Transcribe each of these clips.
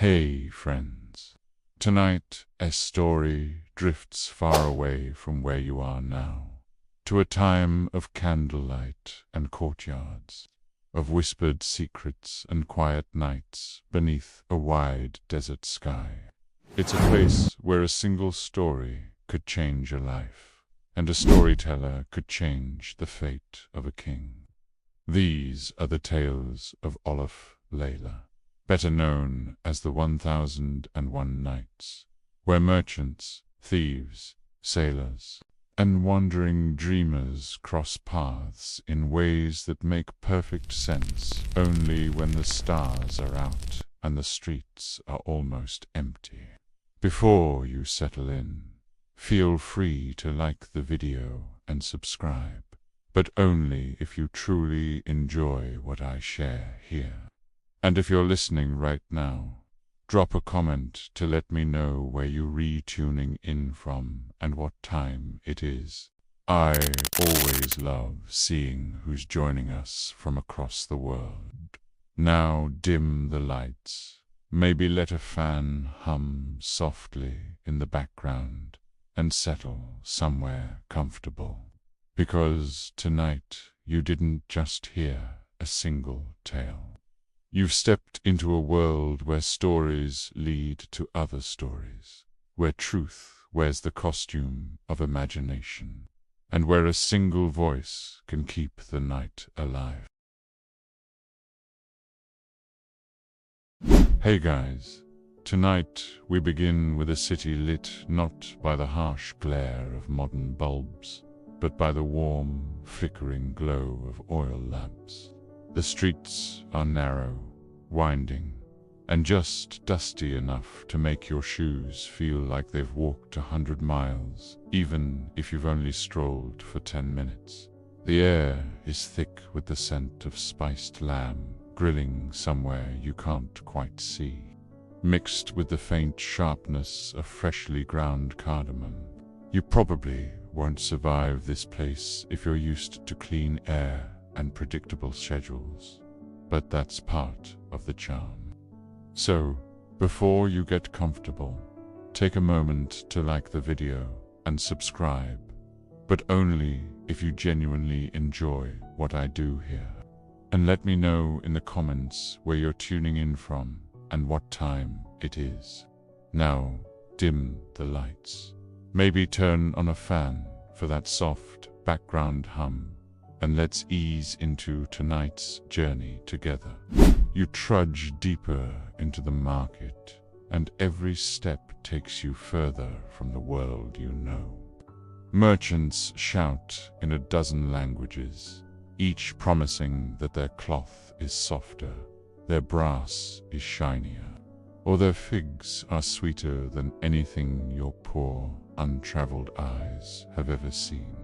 Hey friends, tonight a story drifts far away from where you are now, to a time of candlelight and courtyards, of whispered secrets and quiet nights beneath a wide desert sky. It's a place where a single story could change a life, and a storyteller could change the fate of a king. These are the tales of Olaf Layla, better known as the 1001 Nights, where merchants, thieves, sailors, and wandering dreamers cross paths in ways that make perfect sense only when the stars are out and the streets are almost empty. Before you settle in, feel free to like the video and subscribe, but only if you truly enjoy what I share here. And if you're listening right now, drop a comment to let me know where you're tuning in from and what time it is. I always love seeing who's joining us from across the world. Now dim the lights, maybe let a fan hum softly in the background, and settle somewhere comfortable. Because tonight you didn't just hear a single tale. You've stepped into a world where stories lead to other stories, where truth wears the costume of imagination, and where a single voice can keep the night alive. Hey guys, tonight we begin with a city lit not by the harsh glare of modern bulbs, but by the warm, flickering glow of oil lamps. The streets are narrow, winding, and just dusty enough to make your shoes feel like they've walked 100 miles, even if you've only strolled for 10 minutes. The air is thick with the scent of spiced lamb grilling somewhere you can't quite see, mixed with the faint sharpness of freshly ground cardamom. You probably won't survive this place if you're used to clean air and predictable schedules, but that's part of the charm. So, before you get comfortable, take a moment to like the video and subscribe, but only if you genuinely enjoy what I do here. And let me know in the comments where you're tuning in from and what time it is. Now, dim the lights. Maybe turn on a fan for that soft background hum, and let's ease into tonight's journey together. You trudge deeper into the market, and every step takes you further from the world you know. Merchants shout in a dozen languages, each promising that their cloth is softer, their brass is shinier, or their figs are sweeter than anything your poor, untraveled eyes have ever seen.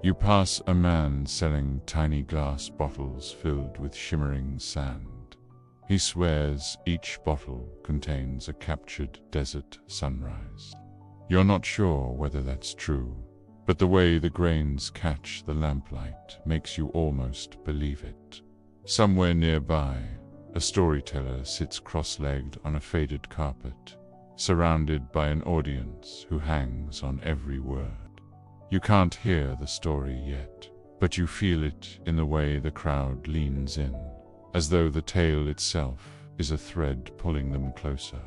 You pass a man selling tiny glass bottles filled with shimmering sand. He swears each bottle contains a captured desert sunrise. You're not sure whether that's true, but the way the grains catch the lamplight makes you almost believe it. Somewhere nearby, a storyteller sits cross-legged on a faded carpet, surrounded by an audience who hangs on every word. You can't hear the story yet, but you feel it in the way the crowd leans in, as though the tale itself is a thread pulling them closer.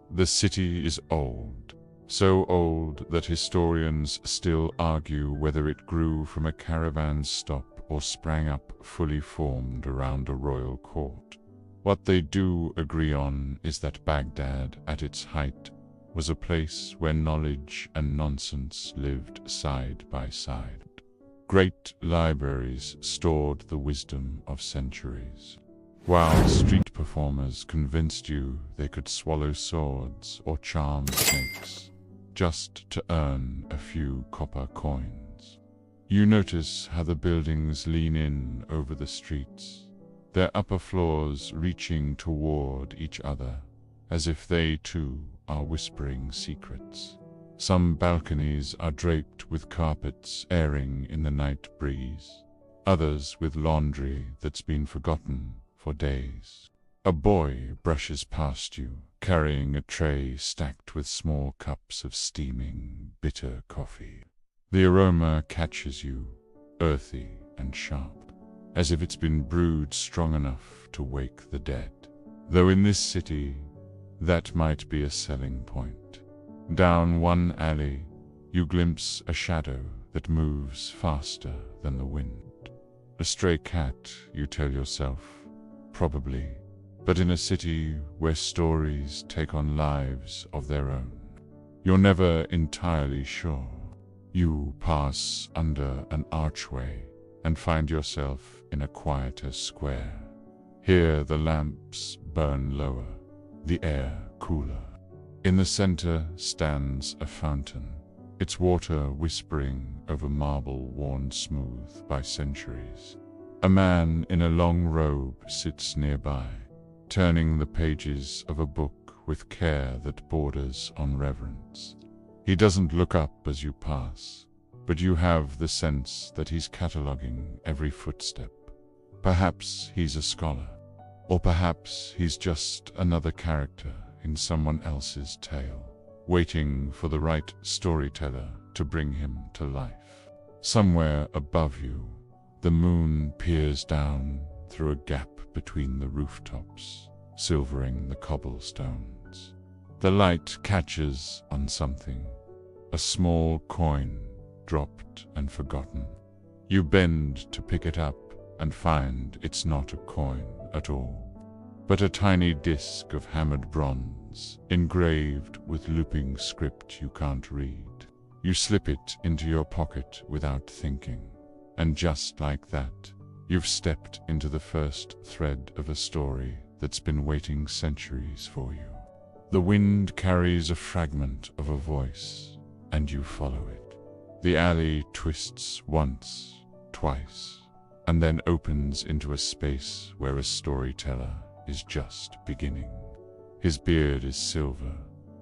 The city is old, so old that historians still argue whether it grew from a caravan stop or sprang up fully formed around a royal court. What they do agree on is that Baghdad, at its height, was a place where knowledge and nonsense lived side by side. Great libraries stored the wisdom of centuries, while street performers convinced you they could swallow swords or charm snakes just to earn a few copper coins. You notice how the buildings lean in over the streets, their upper floors reaching toward each other, as if they too are whispering secrets. Some balconies are draped with carpets airing in the night breeze, others with laundry that's been forgotten for days. A boy brushes past you, carrying a tray stacked with small cups of steaming, bitter coffee. The aroma catches you, earthy and sharp, as if it's been brewed strong enough to wake the dead. Though in this city, that might be a selling point. Down one alley, you glimpse a shadow that moves faster than the wind. A stray cat, you tell yourself, probably, but in a city where stories take on lives of their own, you're never entirely sure. You pass under an archway and find yourself in a quieter square. Here the lamps burn lower, the air cooler. In the center stands a fountain, its water whispering over marble worn smooth by centuries. A man in a long robe sits nearby, turning the pages of a book with care that borders on reverence. He doesn't look up as you pass, but you have the sense that he's cataloging every footstep. Perhaps he's a scholar, or perhaps he's just another character in someone else's tale, waiting for the right storyteller to bring him to life. Somewhere above you, the moon peers down through a gap between the rooftops, silvering the cobblestones. The light catches on something, a small coin dropped and forgotten. You bend to pick it up and find it's not a coin at all, but a tiny disc of hammered bronze, engraved with looping script you can't read. You slip it into your pocket without thinking, and just like that, you've stepped into the first thread of a story that's been waiting centuries for you. The wind carries a fragment of a voice, and you follow it. The alley twists once, twice, and then opens into a space where a storyteller is just beginning. His beard is silver,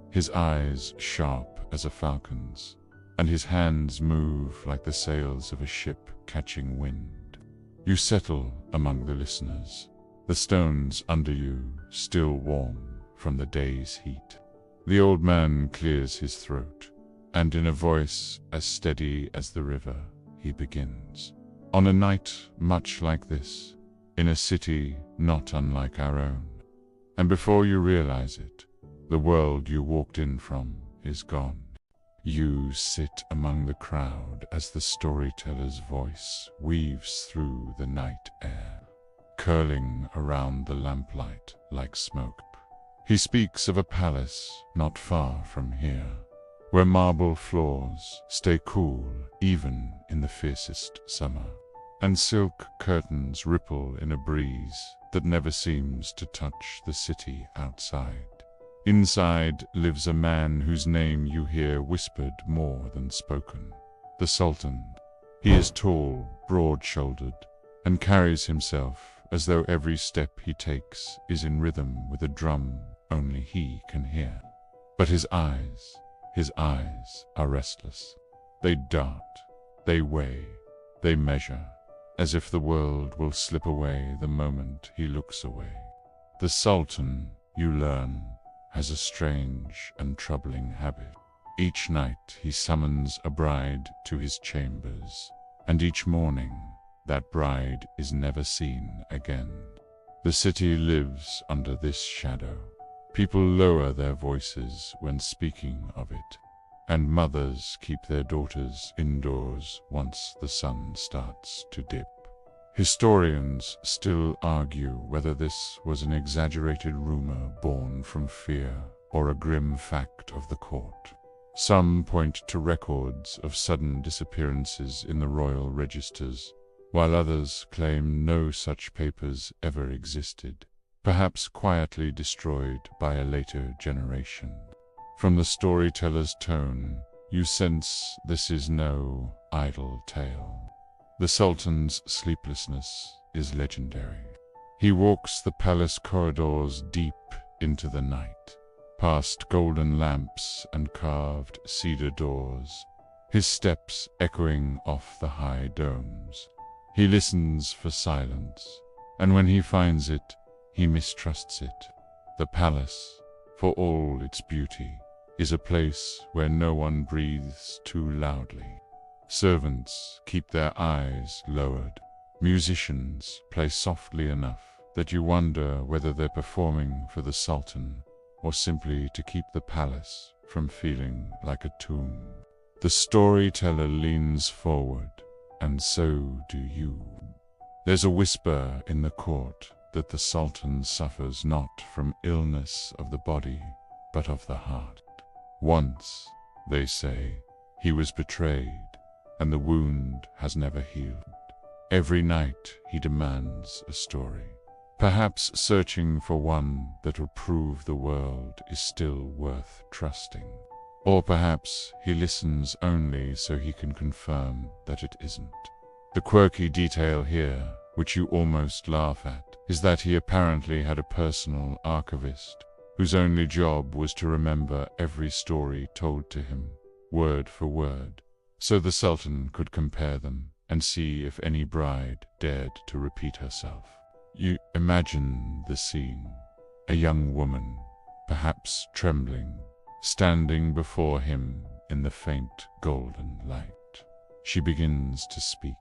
his eyes sharp as a falcon's, and his hands move like the sails of a ship catching wind. You settle among the listeners, the stones under you still warm from the day's heat. The old man clears his throat, and in a voice as steady as the river, he begins. On a night much like this, in a city not unlike our own, and before you realize it, the world you walked in from is gone. You sit among the crowd as the storyteller's voice weaves through the night air, curling around the lamplight like smoke. He speaks of a palace not far from here, where marble floors stay cool even in the fiercest summer, and silk curtains ripple in a breeze that never seems to touch the city outside. Inside lives a man whose name you hear whispered more than spoken, the Sultan. He is tall, broad-shouldered, and carries himself as though every step he takes is in rhythm with a drum only he can hear. But his eyes are restless. They dart, they weigh, they measure, as if the world will slip away the moment he looks away. The Sultan, you learn, has a strange and troubling habit. Each night he summons a bride to his chambers, and each morning that bride is never seen again. The city lives under this shadow. People lower their voices when speaking of it, and mothers keep their daughters indoors once the sun starts to dip. Historians still argue whether this was an exaggerated rumor born from fear or a grim fact of the court. Some point to records of sudden disappearances in the royal registers, while others claim no such papers ever existed, perhaps quietly destroyed by a later generation. From the storyteller's tone, you sense this is no idle tale. The Sultan's sleeplessness is legendary. He walks the palace corridors deep into the night, past golden lamps and carved cedar doors, his steps echoing off the high domes. He listens for silence, and when he finds it, he mistrusts it. The palace, for all its beauty, is a place where no one breathes too loudly. Servants keep their eyes lowered. Musicians play softly enough that you wonder whether they're performing for the Sultan or simply to keep the palace from feeling like a tomb. The storyteller leans forward, and so do you. There's a whisper in the court that the Sultan suffers not from illness of the body, but of the heart. Once, they say, he was betrayed, and the wound has never healed. Every night he demands a story, perhaps searching for one that will prove the world is still worth trusting. Or perhaps he listens only so he can confirm that it isn't. The quirky detail here, which you almost laugh at, is that he apparently had a personal archivist whose only job was to remember every story told to him, word for word, so the Sultan could compare them and see if any bride dared to repeat herself. You imagine the scene. A young woman, perhaps trembling, standing before him in the faint golden light. She begins to speak,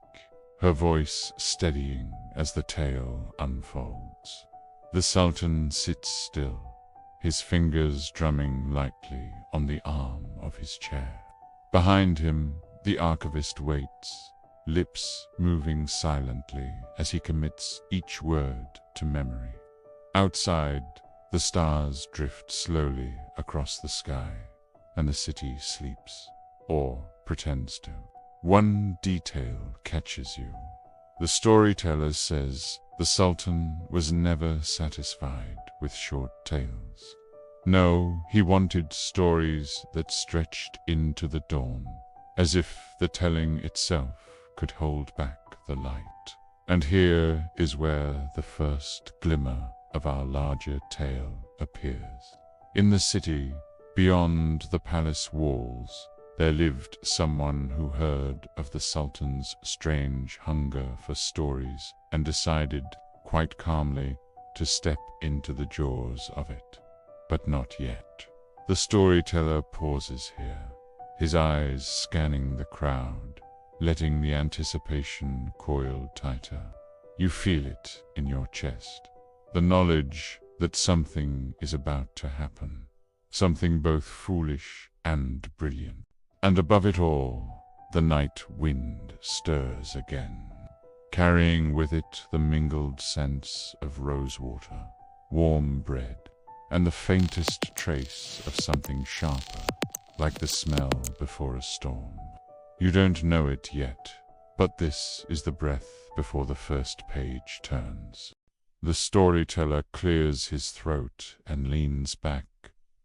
her voice steadying as the tale unfolds. The Sultan sits still, his fingers drumming lightly on the arm of his chair. Behind him, the archivist waits, lips moving silently as he commits each word to memory. Outside, the stars drift slowly across the sky, and the city sleeps, or pretends to. One detail catches you. The storyteller says the Sultan was never satisfied with short tales. No, he wanted stories that stretched into the dawn, as if the telling itself could hold back the light. And here is where the first glimmer of our larger tale appears. In the city, beyond the palace walls, there lived someone who heard of the Sultan's strange hunger for stories and decided, quite calmly, to step into the jaws of it. But not yet. The storyteller pauses here, his eyes scanning the crowd, letting the anticipation coil tighter. You feel it in your chest, the knowledge that something is about to happen, something both foolish and brilliant. And above it all, the night wind stirs again, carrying with it the mingled scents of rosewater, warm bread, and the faintest trace of something sharper, like the smell before a storm. You don't know it yet, but this is the breath before the first page turns. The storyteller clears his throat and leans back,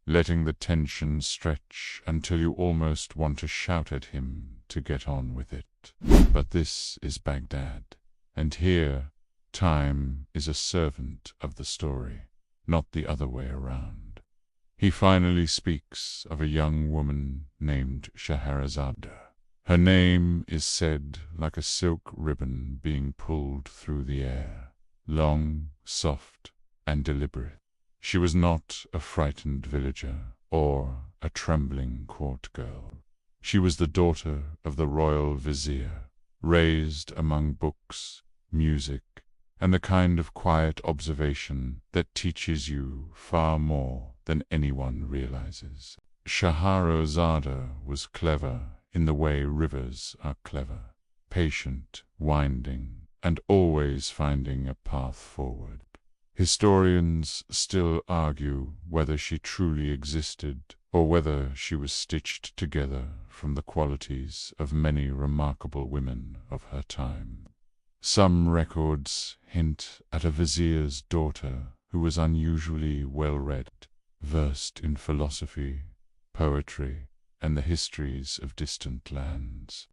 letting the tension stretch until you almost want to shout at him to get on with it. But this is Baghdad, and here, time is a servant of the story, not the other way around. He finally speaks of a young woman named Scheherazade. Her name is said like a silk ribbon being pulled through the air, long, soft, and deliberate. She was not a frightened villager or a trembling court girl. She was the daughter of the royal vizier, raised among books, music, and the kind of quiet observation that teaches you far more than anyone realizes. Scheherazade was clever in the way rivers are clever, patient, winding, and always finding a path forward. Historians still argue whether she truly existed or whether she was stitched together from the qualities of many remarkable women of her time. Some records hint at a vizier's daughter who was unusually well-read, versed in philosophy, poetry, and the histories of distant lands.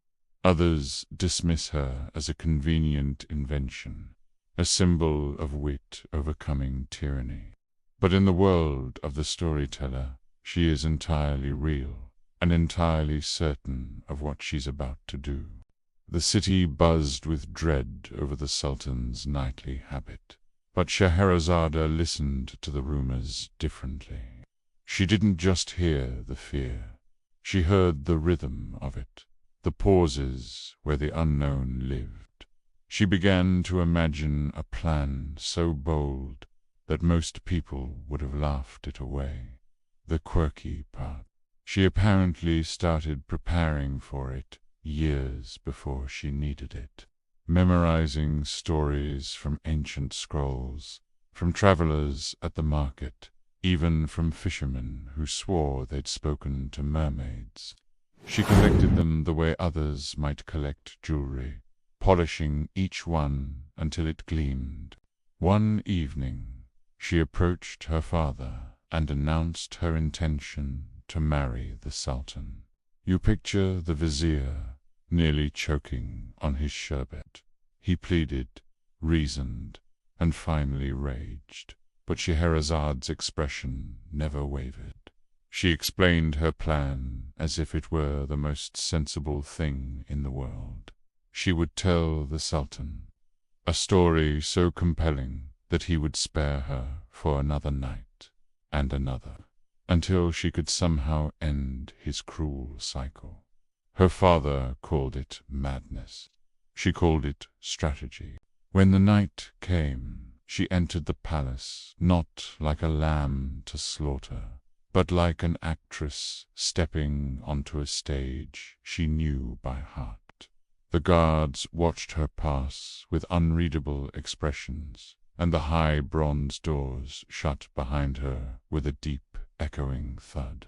Others dismiss her as a convenient invention, a symbol of wit overcoming tyranny. But in the world of the storyteller, she is entirely real and entirely certain of what she's about to do. The city buzzed with dread over the Sultan's nightly habit. But Scheherazade listened to the rumors differently. She didn't just hear the fear. She heard the rhythm of it, the pauses where the unknown lived. She began to imagine a plan so bold that most people would have laughed it away. The quirky part. She apparently started preparing for it years before she needed it, memorizing stories from ancient scrolls, from travelers at the market, even from fishermen who swore they'd spoken to mermaids. She collected them the way others might collect jewelry, polishing each one until it gleamed. One evening, she approached her father and announced her intention to marry the Sultan. You picture the vizier nearly choking on his sherbet. He pleaded, reasoned, and finally raged, but Scheherazade's expression never wavered. She explained her plan as if it were the most sensible thing in the world. She would tell the Sultan a story so compelling that he would spare her for another night and another, until she could somehow end his cruel cycle. Her father called it madness. She called it strategy. When the night came, she entered the palace not like a lamb to slaughter, but like an actress stepping onto a stage she knew by heart. The guards watched her pass with unreadable expressions, and the high bronze doors shut behind her with a deep, echoing thud.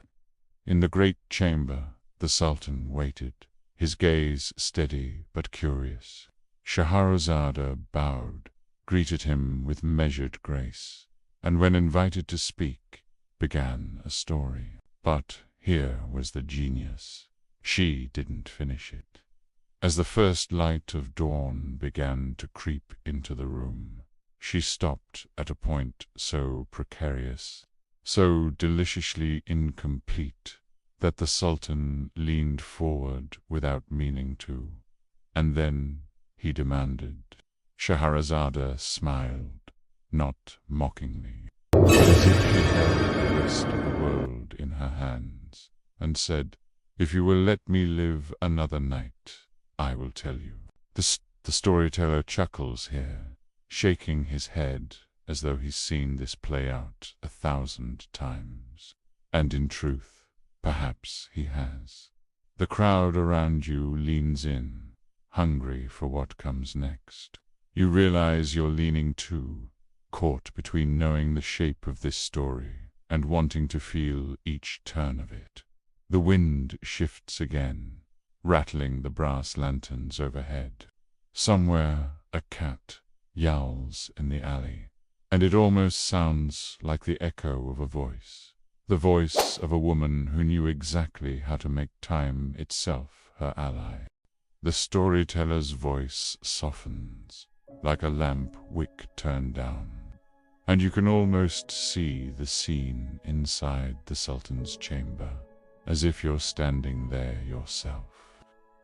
In the great chamber, the Sultan waited, his gaze steady but curious. Scheherazade bowed, greeted him with measured grace, and when invited to speak, began a story. But here was the genius. She didn't finish it. As the first light of dawn began to creep into the room, she stopped at a point so precarious, so deliciously incomplete, that the Sultan leaned forward without meaning to, and then he demanded. Scheherazade smiled, not mockingly, but as if she held the rest of the world in her hands, and said, "If you will let me live another night, I will tell you." The storyteller chuckles here, shaking his head as though he's seen this play out 1,000 times. And in truth, perhaps he has. The crowd around you leans in, hungry for what comes next. You realize you're leaning too, caught between knowing the shape of this story and wanting to feel each turn of it. The wind shifts again, rattling the brass lanterns overhead. Somewhere a cat yowls in the alley, and it almost sounds like the echo of a voice. The voice of a woman who knew exactly how to make time itself her ally. The storyteller's voice softens, like a lamp wick turned down, and you can almost see the scene inside the Sultan's chamber, as if you're standing there yourself.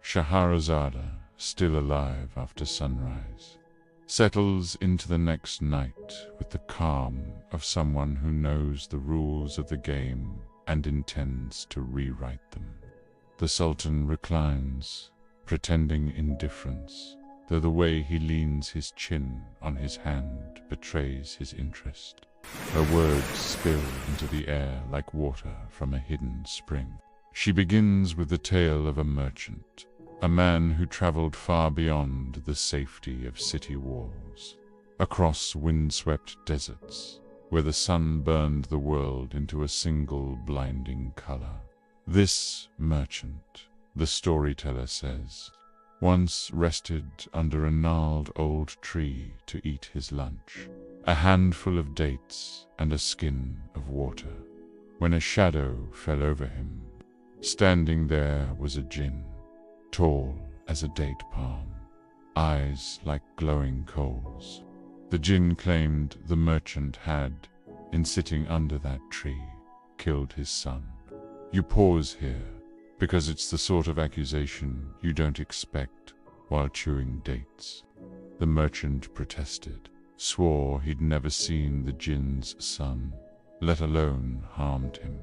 Scheherazade, still alive after sunrise, settles into the next night with the calm of someone who knows the rules of the game and intends to rewrite them. The Sultan reclines, pretending indifference, though the way he leans his chin on his hand betrays his interest. Her words spill into the air like water from a hidden spring. She begins with the tale of a merchant, a man who traveled far beyond the safety of city walls, across windswept deserts, where the sun burned the world into a single blinding color. This merchant, the storyteller says, once rested under a gnarled old tree to eat his lunch, a handful of dates and a skin of water, when a shadow fell over him. Standing there was a djinn, tall as a date palm, eyes like glowing coals. The djinn claimed the merchant had, in sitting under that tree, killed his son. You pause here, because it's the sort of accusation you don't expect while chewing dates. The merchant protested. swore he'd never seen the jinn's son, let alone harmed him.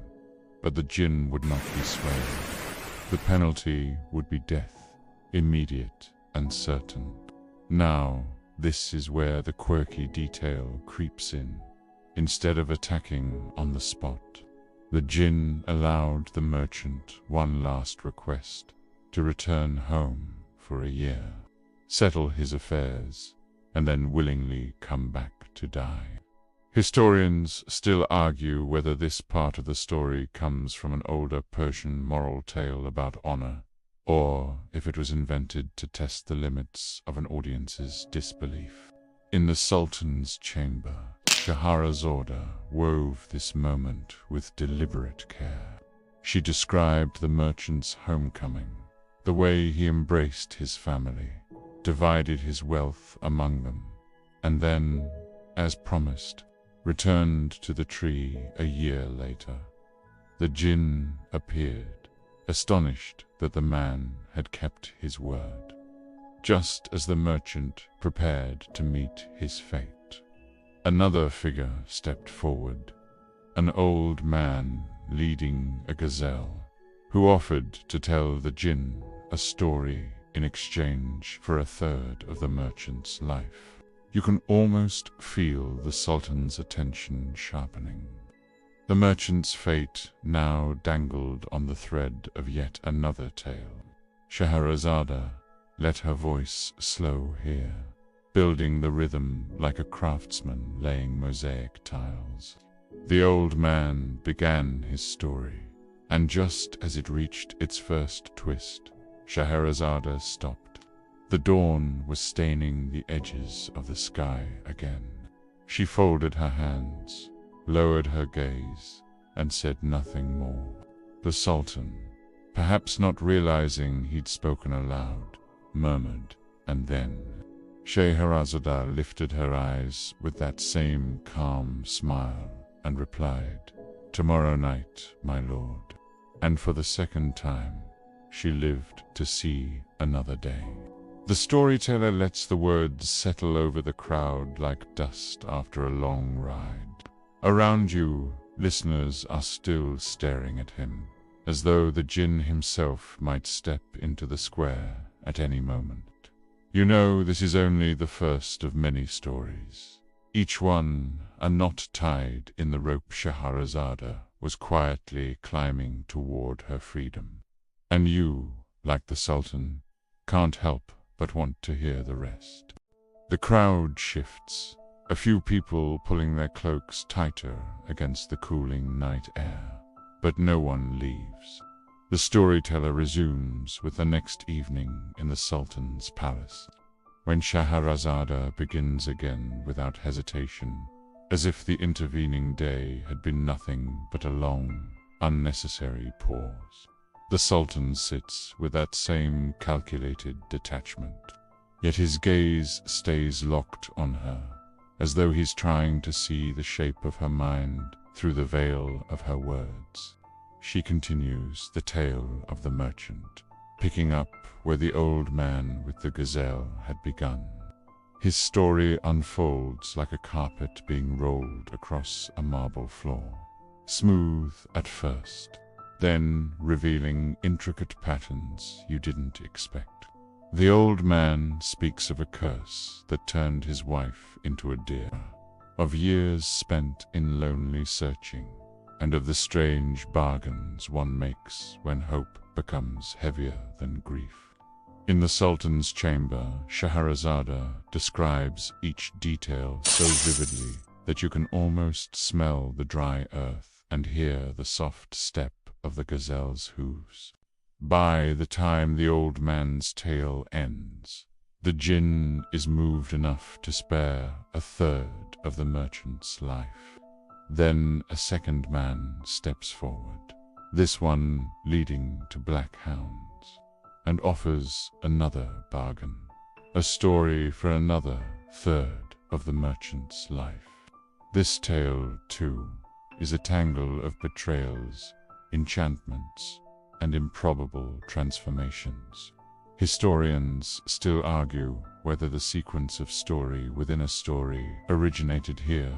But the jinn would not be swayed. The penalty would be death, immediate and certain. Now, this is where the quirky detail creeps in. Instead of attacking on the spot, the jinn allowed the merchant one last request: to return home for a year, settle his affairs, and then willingly come back to die. Historians still argue whether this part of the story comes from an older Persian moral tale about honor, or if it was invented to test the limits of an audience's disbelief. In the Sultan's chamber, Scheherazade wove this moment with deliberate care. She described the merchant's homecoming, the way he embraced his family, divided his wealth among them, and then, as promised, returned to the tree a year later. The jinn appeared, astonished that the man had kept his word, just as the merchant prepared to meet his fate. Another figure stepped forward, an old man leading a gazelle, who offered to tell the jinn a story in exchange for a third of the merchant's life. You can almost feel the Sultan's attention sharpening. The merchant's fate now dangled on the thread of yet another tale. Scheherazade let her voice slow here, building the rhythm like a craftsman laying mosaic tiles. The old man began his story, and just as it reached its first twist, Scheherazade stopped. The dawn was staining the edges of the sky again. She folded her hands, lowered her gaze, and said nothing more. The Sultan, perhaps not realizing he'd spoken aloud, murmured, and then Scheherazade lifted her eyes with that same calm smile and replied, "Tomorrow night, my lord." And for the second time, she lived to see another day. The storyteller lets the words settle over the crowd like dust after a long ride. Around you, listeners are still staring at him, as though the jinn himself might step into the square at any moment. You know this is only the first of many stories, each one a knot tied in the rope Scheherazade was quietly climbing toward her freedom. And you, like the Sultan, can't help but want to hear the rest. The crowd shifts, a few people pulling their cloaks tighter against the cooling night air, but no one leaves. The storyteller resumes with the next evening in the Sultan's palace, when Scheherazade begins again without hesitation, as if the intervening day had been nothing but a long, unnecessary pause. The Sultan sits with that same calculated detachment, yet his gaze stays locked on her, as though he's trying to see the shape of her mind through the veil of her words. She continues the tale of the merchant, picking up where the old man with the gazelle had begun. His story unfolds like a carpet being rolled across a marble floor, smooth at first, then revealing intricate patterns you didn't expect. The old man speaks of a curse that turned his wife into a deer, of years spent in lonely searching, and of the strange bargains one makes when hope becomes heavier than grief. In the Sultan's chamber, Scheherazade describes each detail so vividly that you can almost smell the dry earth and hear the soft step of the gazelle's hooves. By the time the old man's tale ends, the jinn is moved enough to spare a third of the merchant's life. Then a second man steps forward, this one leading to black hounds, and offers another bargain, a story for another third of the merchant's life. This tale, too, is a tangle of betrayals, enchantments, and improbable transformations. Historians still argue whether the sequence of story within a story originated here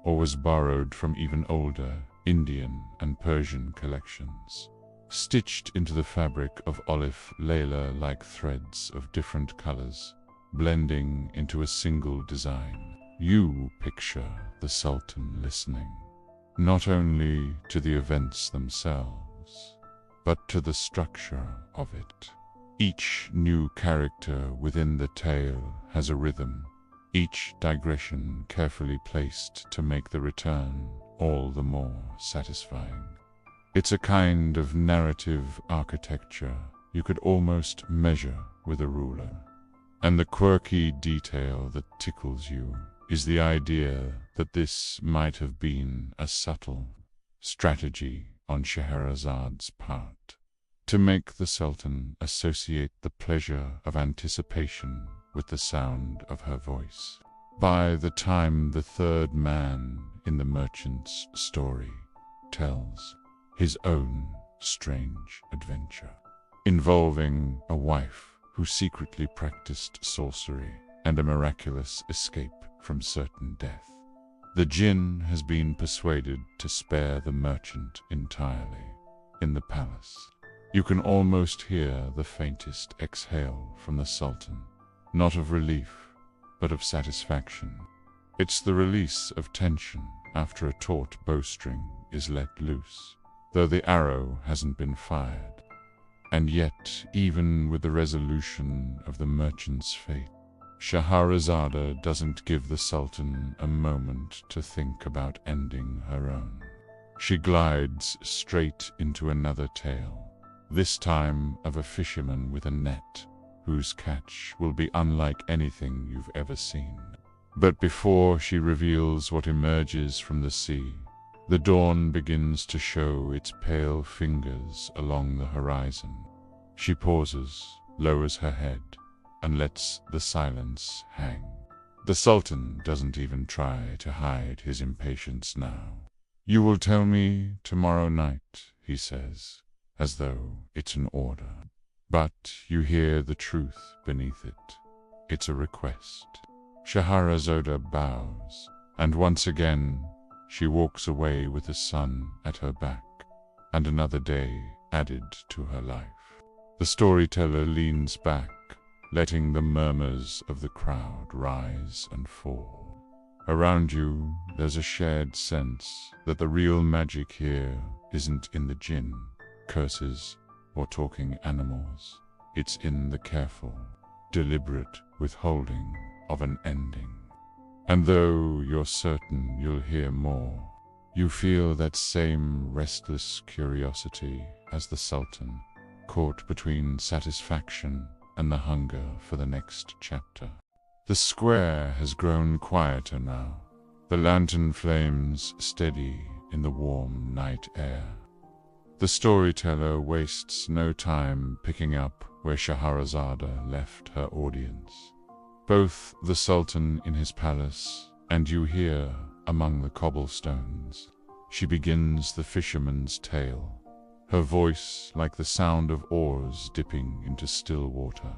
or was borrowed from even older Indian and Persian collections. Stitched into the fabric of olive layla like threads of different colors, blending into a single design, you picture the Sultan listening, not only to the events themselves, but to the structure of it. Each new character within the tale has a rhythm, each digression carefully placed to make the return all the more satisfying. It's a kind of narrative architecture you could almost measure with a ruler. And the quirky detail that tickles you is the idea that this might have been a subtle strategy on Scheherazade's part, to make the Sultan associate the pleasure of anticipation with the sound of her voice. By the time the third man in the merchant's story tells his own strange adventure, involving a wife who secretly practiced sorcery and a miraculous escape from certain death, the jinn has been persuaded to spare the merchant entirely in the palace. You can almost hear the faintest exhale from the Sultan, not of relief, but of satisfaction. It's the release of tension after a taut bowstring is let loose, though the arrow hasn't been fired. And yet, even with the resolution of the merchant's fate, Scheherazade doesn't give the Sultan a moment to think about ending her own. She glides straight into another tale, this time of a fisherman with a net, whose catch will be unlike anything you've ever seen. But before she reveals what emerges from the sea, the dawn begins to show its pale fingers along the horizon. She pauses, lowers her head, and lets the silence hang. The Sultan doesn't even try to hide his impatience now. "You will tell me tomorrow night," he says, as though it's an order. But you hear the truth beneath it. It's a request. Scheherazade bows, and once again she walks away with the sun at her back, and another day added to her life. The storyteller leans back, letting the murmurs of the crowd rise and fall. Around you, there's a shared sense that the real magic here isn't in the jinn, curses, or talking animals. It's in the careful, deliberate withholding of an ending. And though you're certain you'll hear more, you feel that same restless curiosity as the Sultan, caught between satisfaction and the hunger for the next chapter. The square has grown quieter now, the lantern flames steady in the warm night air. The storyteller wastes no time picking up where Scheherazade left her audience. Both the Sultan in his palace and you here among the cobblestones. She begins the fisherman's tale, her voice like the sound of oars dipping into still water.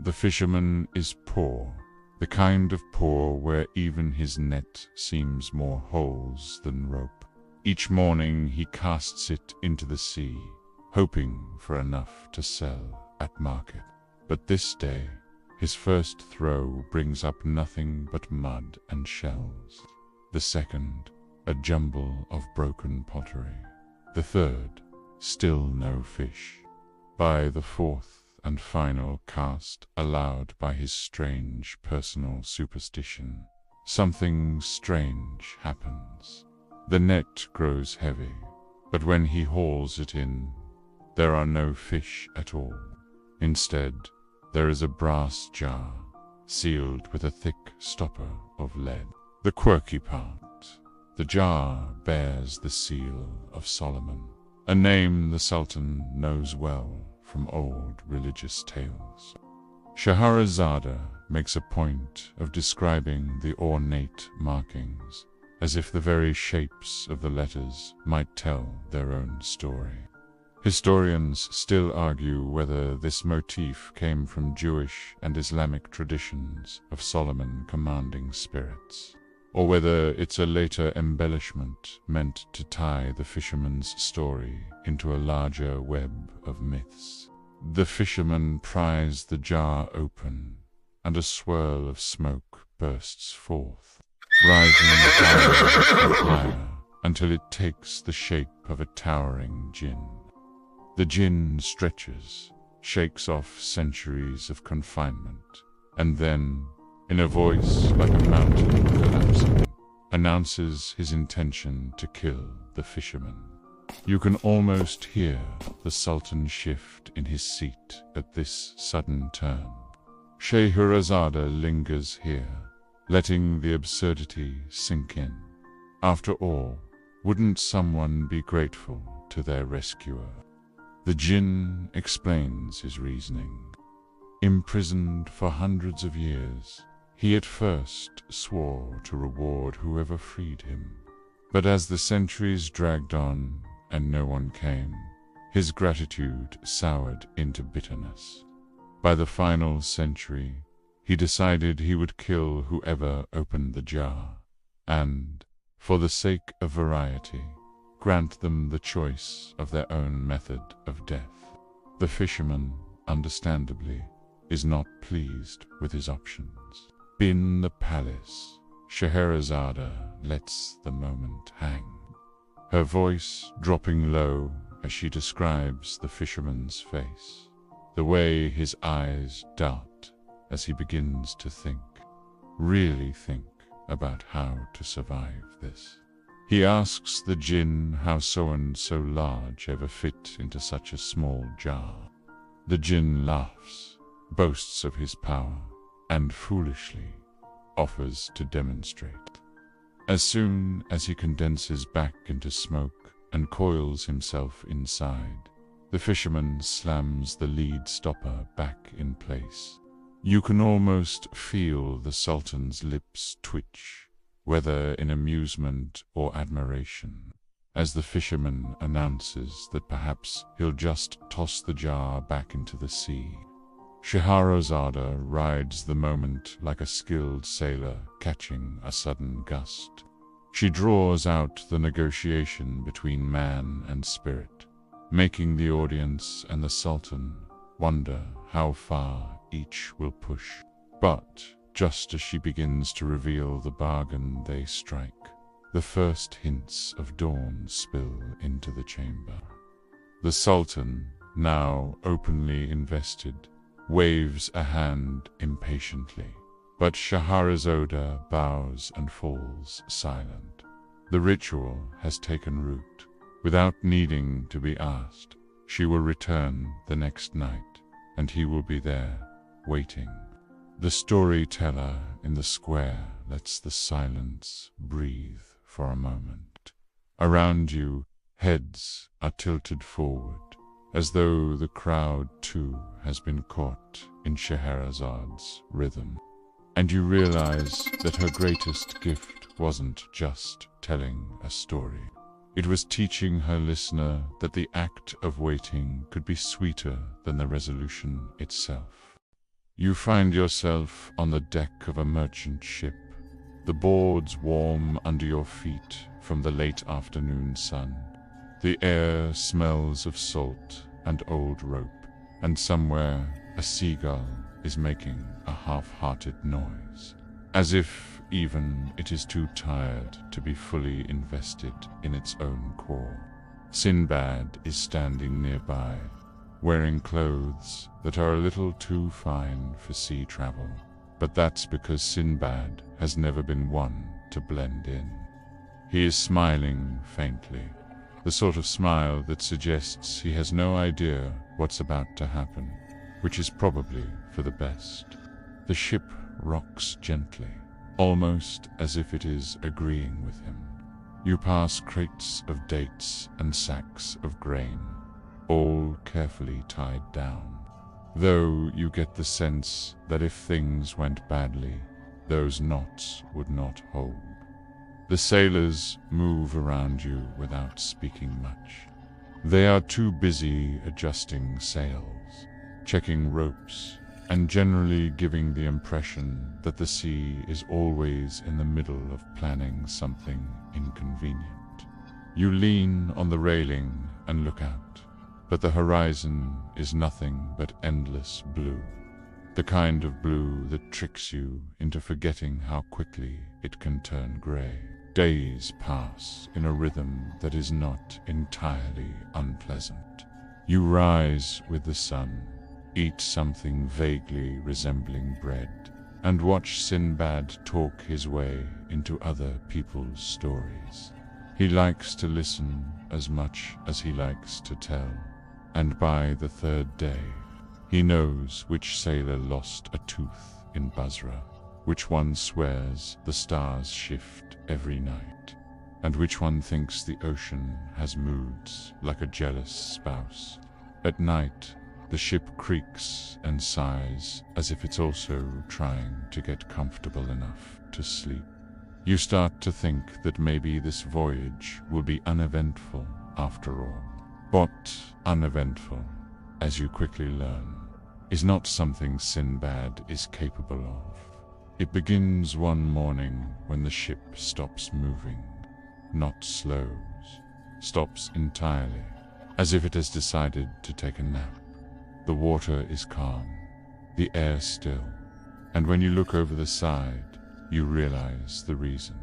The fisherman is poor, the kind of poor where even his net seems more holes than rope. Each morning he casts it into the sea, hoping for enough to sell at market. But this day, his first throw brings up nothing but mud and shells. The second, a jumble of broken pottery. The third, still no fish. By the fourth and final cast allowed by his strange personal superstition, something strange happens. The net grows heavy, but when he hauls it in, there are no fish at all. Instead, there is a brass jar, sealed with a thick stopper of lead. The quirky part, the jar bears the seal of Solomon, a name the Sultan knows well from old religious tales. Scheherazade makes a point of describing the ornate markings, as if the very shapes of the letters might tell their own story. Historians still argue whether this motif came from Jewish and Islamic traditions of Solomon commanding spirits, or whether it's a later embellishment meant to tie the fisherman's story into a larger web of myths. The fisherman pries the jar open, and a swirl of smoke bursts forth, rising higher and higher until it takes the shape of a towering djinn. The djinn stretches, shakes off centuries of confinement, and then, in a voice like a mountain collapsing, announces his intention to kill the fisherman. You can almost hear the Sultan shift in his seat at this sudden turn. Scheherazade lingers here, letting the absurdity sink in. After all, wouldn't someone be grateful to their rescuer? The djinn explains his reasoning. Imprisoned for hundreds of years, he at first swore to reward whoever freed him. But as the centuries dragged on and no one came, his gratitude soured into bitterness. By the final century, he decided he would kill whoever opened the jar, and, for the sake of variety, grant them the choice of their own method of death. The fisherman, understandably, is not pleased with his options. In the palace, Scheherazade lets the moment hang, her voice dropping low as she describes the fisherman's face, the way his eyes dart as he begins to think, really think about how to survive this. He asks the djinn how so-and-so large ever fit into such a small jar. The djinn laughs, boasts of his power, and foolishly offers to demonstrate. As soon as he condenses back into smoke and coils himself inside, the fisherman slams the lead stopper back in place. You can almost feel the Sultan's lips twitch, whether in amusement or admiration, as the fisherman announces that perhaps he'll just toss the jar back into the sea. Scheherazade rides the moment like a skilled sailor catching a sudden gust. She draws out the negotiation between man and spirit, making the audience and the Sultan wonder how far each will push. But just as she begins to reveal the bargain they strike, the first hints of dawn spill into the chamber. The Sultan, now openly invested, waves a hand impatiently, but Scheherazade bows and falls silent. The ritual has taken root. Without needing to be asked, she will return the next night, and he will be there, waiting. The storyteller in the square lets the silence breathe for a moment. Around you, heads are tilted forward, as though the crowd too has been caught in Scheherazade's rhythm. And you realize that her greatest gift wasn't just telling a story. It was teaching her listener that the act of waiting could be sweeter than the resolution itself. You find yourself on the deck of a merchant ship, the boards warm under your feet from the late afternoon sun. The air smells of salt and old rope, and somewhere a seagull is making a half-hearted noise, as if even it is too tired to be fully invested in its own core. Sinbad is standing nearby, wearing clothes that are a little too fine for sea travel, but that's because Sinbad has never been one to blend in. He is smiling faintly, the sort of smile that suggests he has no idea what's about to happen, which is probably for the best. The ship rocks gently, almost as if it is agreeing with him. You pass crates of dates and sacks of grain, all carefully tied down, though you get the sense that if things went badly, those knots would not hold. The sailors move around you without speaking much. They are too busy adjusting sails, checking ropes, and generally giving the impression that the sea is always in the middle of planning something inconvenient. You lean on the railing and look out, but the horizon is nothing but endless blue. The kind of blue that tricks you into forgetting how quickly it can turn gray. Days pass in a rhythm that is not entirely unpleasant. You rise with the sun, eat something vaguely resembling bread, and watch Sinbad talk his way into other people's stories. He likes to listen as much as he likes to tell, and by the third day, he knows which sailor lost a tooth in Basra, which one swears the stars shift every night, and which one thinks the ocean has moods like a jealous spouse. At night, the ship creaks and sighs as if it's also trying to get comfortable enough to sleep. You start to think that maybe this voyage will be uneventful after all. But uneventful, as you quickly learn, is not something Sinbad is capable of. It begins one morning when the ship stops moving, not slows, stops entirely, as if it has decided to take a nap. The water is calm, the air still, and when you look over the side, you realize the reason.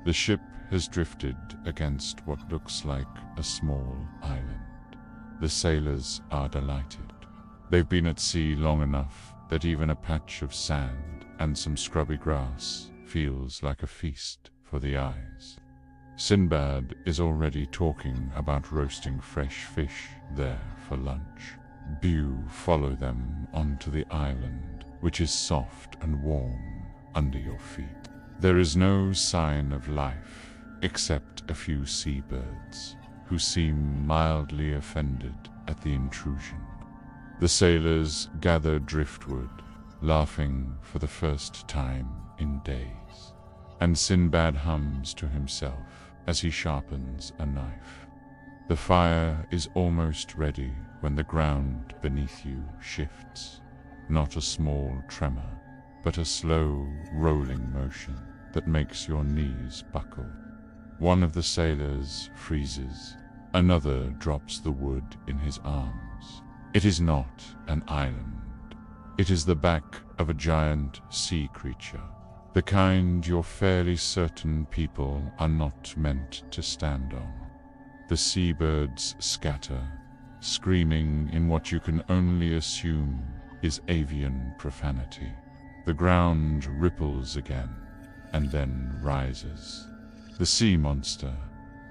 The ship has drifted against what looks like a small island. The sailors are delighted. They've been at sea long enough that even a patch of sand and some scrubby grass feels like a feast for the eyes. Sinbad is already talking about roasting fresh fish there for lunch. You follow them onto the island, which is soft and warm under your feet. There is no sign of life except a few seabirds who seem mildly offended at the intrusion. The sailors gather driftwood, laughing for the first time in days, and Sinbad hums to himself as he sharpens a knife. The fire is almost ready when the ground beneath you shifts, not a small tremor, but a slow, rolling motion that makes your knees buckle. One of the sailors freezes, another drops the wood in his arms. It is not an island. It is the back of a giant sea creature, the kind you're fairly certain people are not meant to stand on. The seabirds scatter, screaming in what you can only assume is avian profanity. The ground ripples again, and then rises. The sea monster,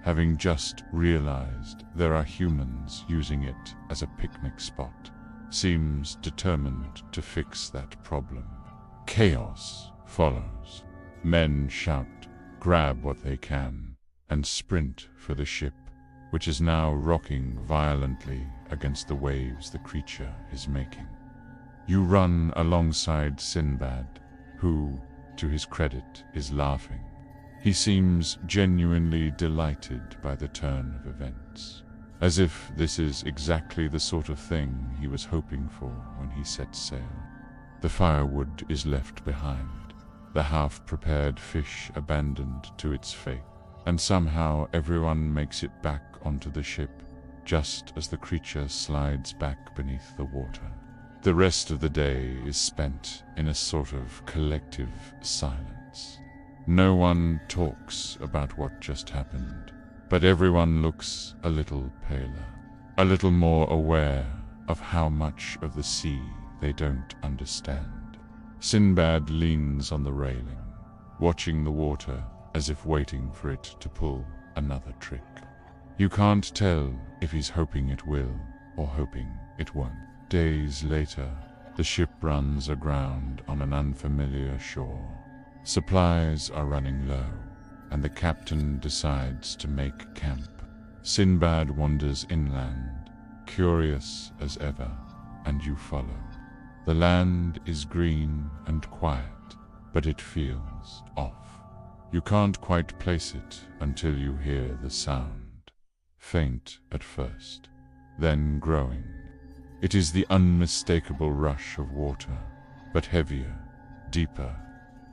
having just realized there are humans using it as a picnic spot, seems determined to fix that problem. Chaos follows. Men shout, grab what they can, and sprint for the ship, which is now rocking violently against the waves the creature is making. You run alongside Sinbad, who, to his credit, is laughing. He seems genuinely delighted by the turn of events, as if this is exactly the sort of thing he was hoping for when he set sail. The firewood is left behind, the half-prepared fish abandoned to its fate, and somehow everyone makes it back onto the ship, just as the creature slides back beneath the water. The rest of the day is spent in a sort of collective silence. No one talks about what just happened, but everyone looks a little paler, a little more aware of how much of the sea they don't understand. Sinbad leans on the railing, watching the water as if waiting for it to pull another trick. You can't tell if he's hoping it will or hoping it won't. Days later, the ship runs aground on an unfamiliar shore. Supplies are running low, and the captain decides to make camp. Sinbad wanders inland, curious as ever, and you follow. The land is green and quiet, but it feels off. You can't quite place it until you hear the sound. faint at first, then growing. It is the unmistakable rush of water, but heavier, deeper.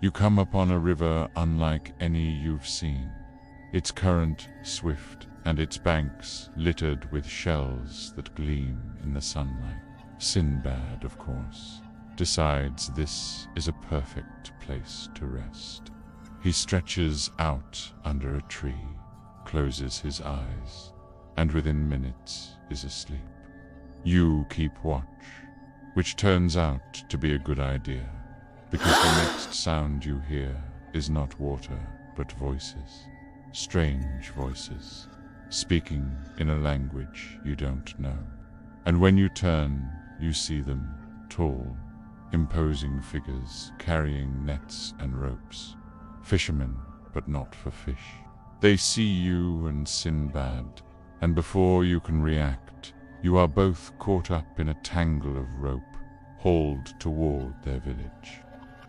You come upon a river unlike any you've seen, its current swift and its banks littered with shells that gleam in the sunlight. Sinbad, of course, decides this is a perfect place to rest. He stretches out under a tree, closes his eyes, and within minutes is asleep. You keep watch, which turns out to be a good idea, because the next sound you hear is not water, but voices. Strange voices, speaking in a language you don't know. And when you turn, you see them, tall, imposing figures carrying nets and ropes. Fishermen, but not for fish. They see you and Sinbad, and before you can react, you are both caught up in a tangle of rope, hauled toward their village.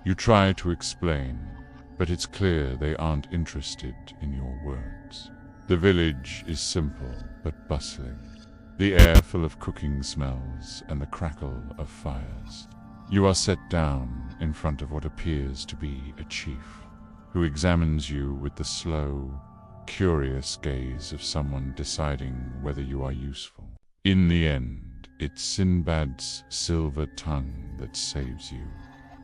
You try to explain, but it's clear they aren't interested in your words. The village is simple but bustling, the air full of cooking smells and the crackle of fires. You are set down in front of what appears to be a chief, who examines you with the slow, curious gaze of someone deciding whether you are useful. In the end, it's Sinbad's silver tongue that saves you.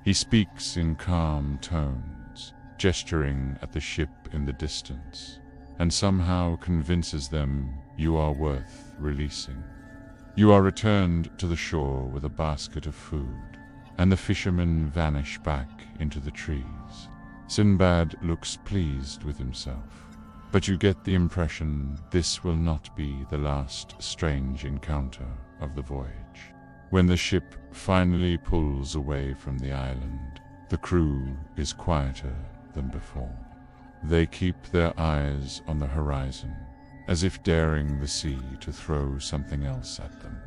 He speaks in calm tones, gesturing at the ship in the distance, and somehow convinces them you are worth releasing. You are returned to the shore with a basket of food, and the fishermen vanish back into the trees. Sinbad looks pleased with himself, but you get the impression this will not be the last strange encounter of the voyage. When the ship finally pulls away from the island, the crew is quieter than before. They keep their eyes on the horizon, as if daring the sea to throw something else at them.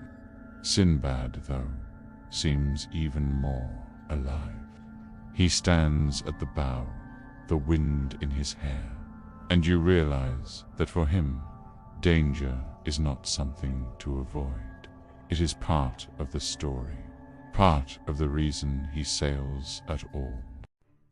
Sinbad, though, seems even more alive. He stands at the bow, the wind in his hair, and you realize that for him, danger is not something to avoid. It is part of the story, part of the reason he sails at all.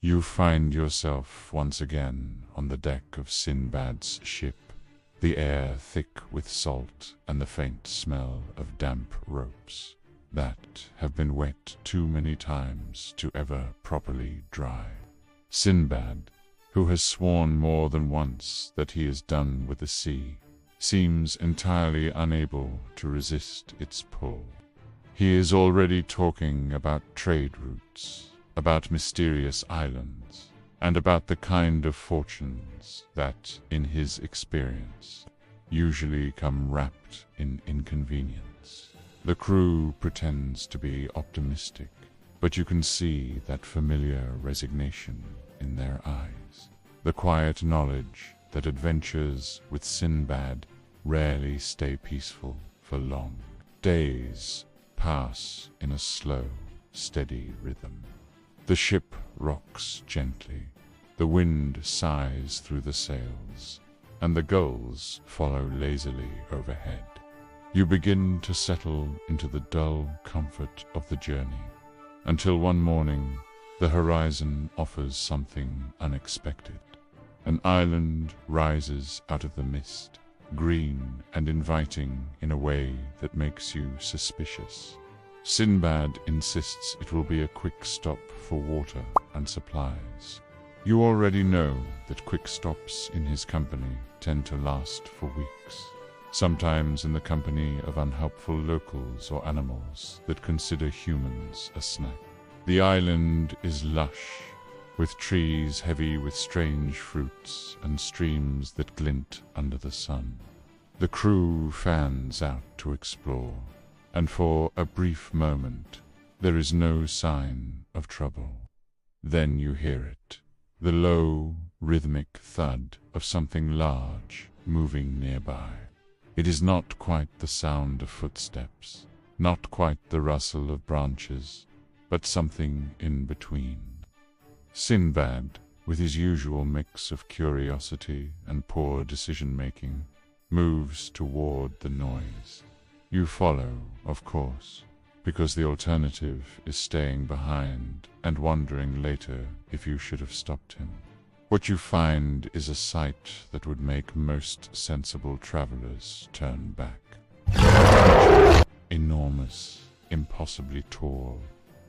You find yourself once again on the deck of Sinbad's ship, the air thick with salt and the faint smell of damp ropes that have been wet too many times to ever properly dry. Sinbad, who has sworn more than once that he is done with the sea, seems entirely unable to resist its pull. He is already talking about trade routes, about mysterious islands, and about the kind of fortunes that, in his experience, usually come wrapped in inconvenience. The crew pretends to be optimistic, but you can see that familiar resignation in their eyes, the quiet knowledge that adventures with Sinbad rarely stay peaceful for long. Days pass in a slow, steady rhythm. The ship rocks gently, the wind sighs through the sails, and the gulls follow lazily overhead. You begin to settle into the dull comfort of the journey, until one morning the horizon offers something unexpected. An island rises out of the mist, green and inviting in a way that makes you suspicious. Sinbad insists it will be a quick stop for water and supplies. You already know that quick stops in his company tend to last for weeks, sometimes in the company of unhelpful locals or animals that consider humans a snack. The island is lush, with trees heavy with strange fruits and streams that glint under the sun. The crew fans out to explore, and for a brief moment there is no sign of trouble. Then you hear it, the low, rhythmic thud of something large moving nearby. It is not quite the sound of footsteps, not quite the rustle of branches, but something in between. Sinbad, with his usual mix of curiosity and poor decision-making, moves toward the noise. You follow, of course, because the alternative is staying behind and wondering later if you should have stopped him. What you find is a sight that would make most sensible travelers turn back. Enormous, impossibly tall,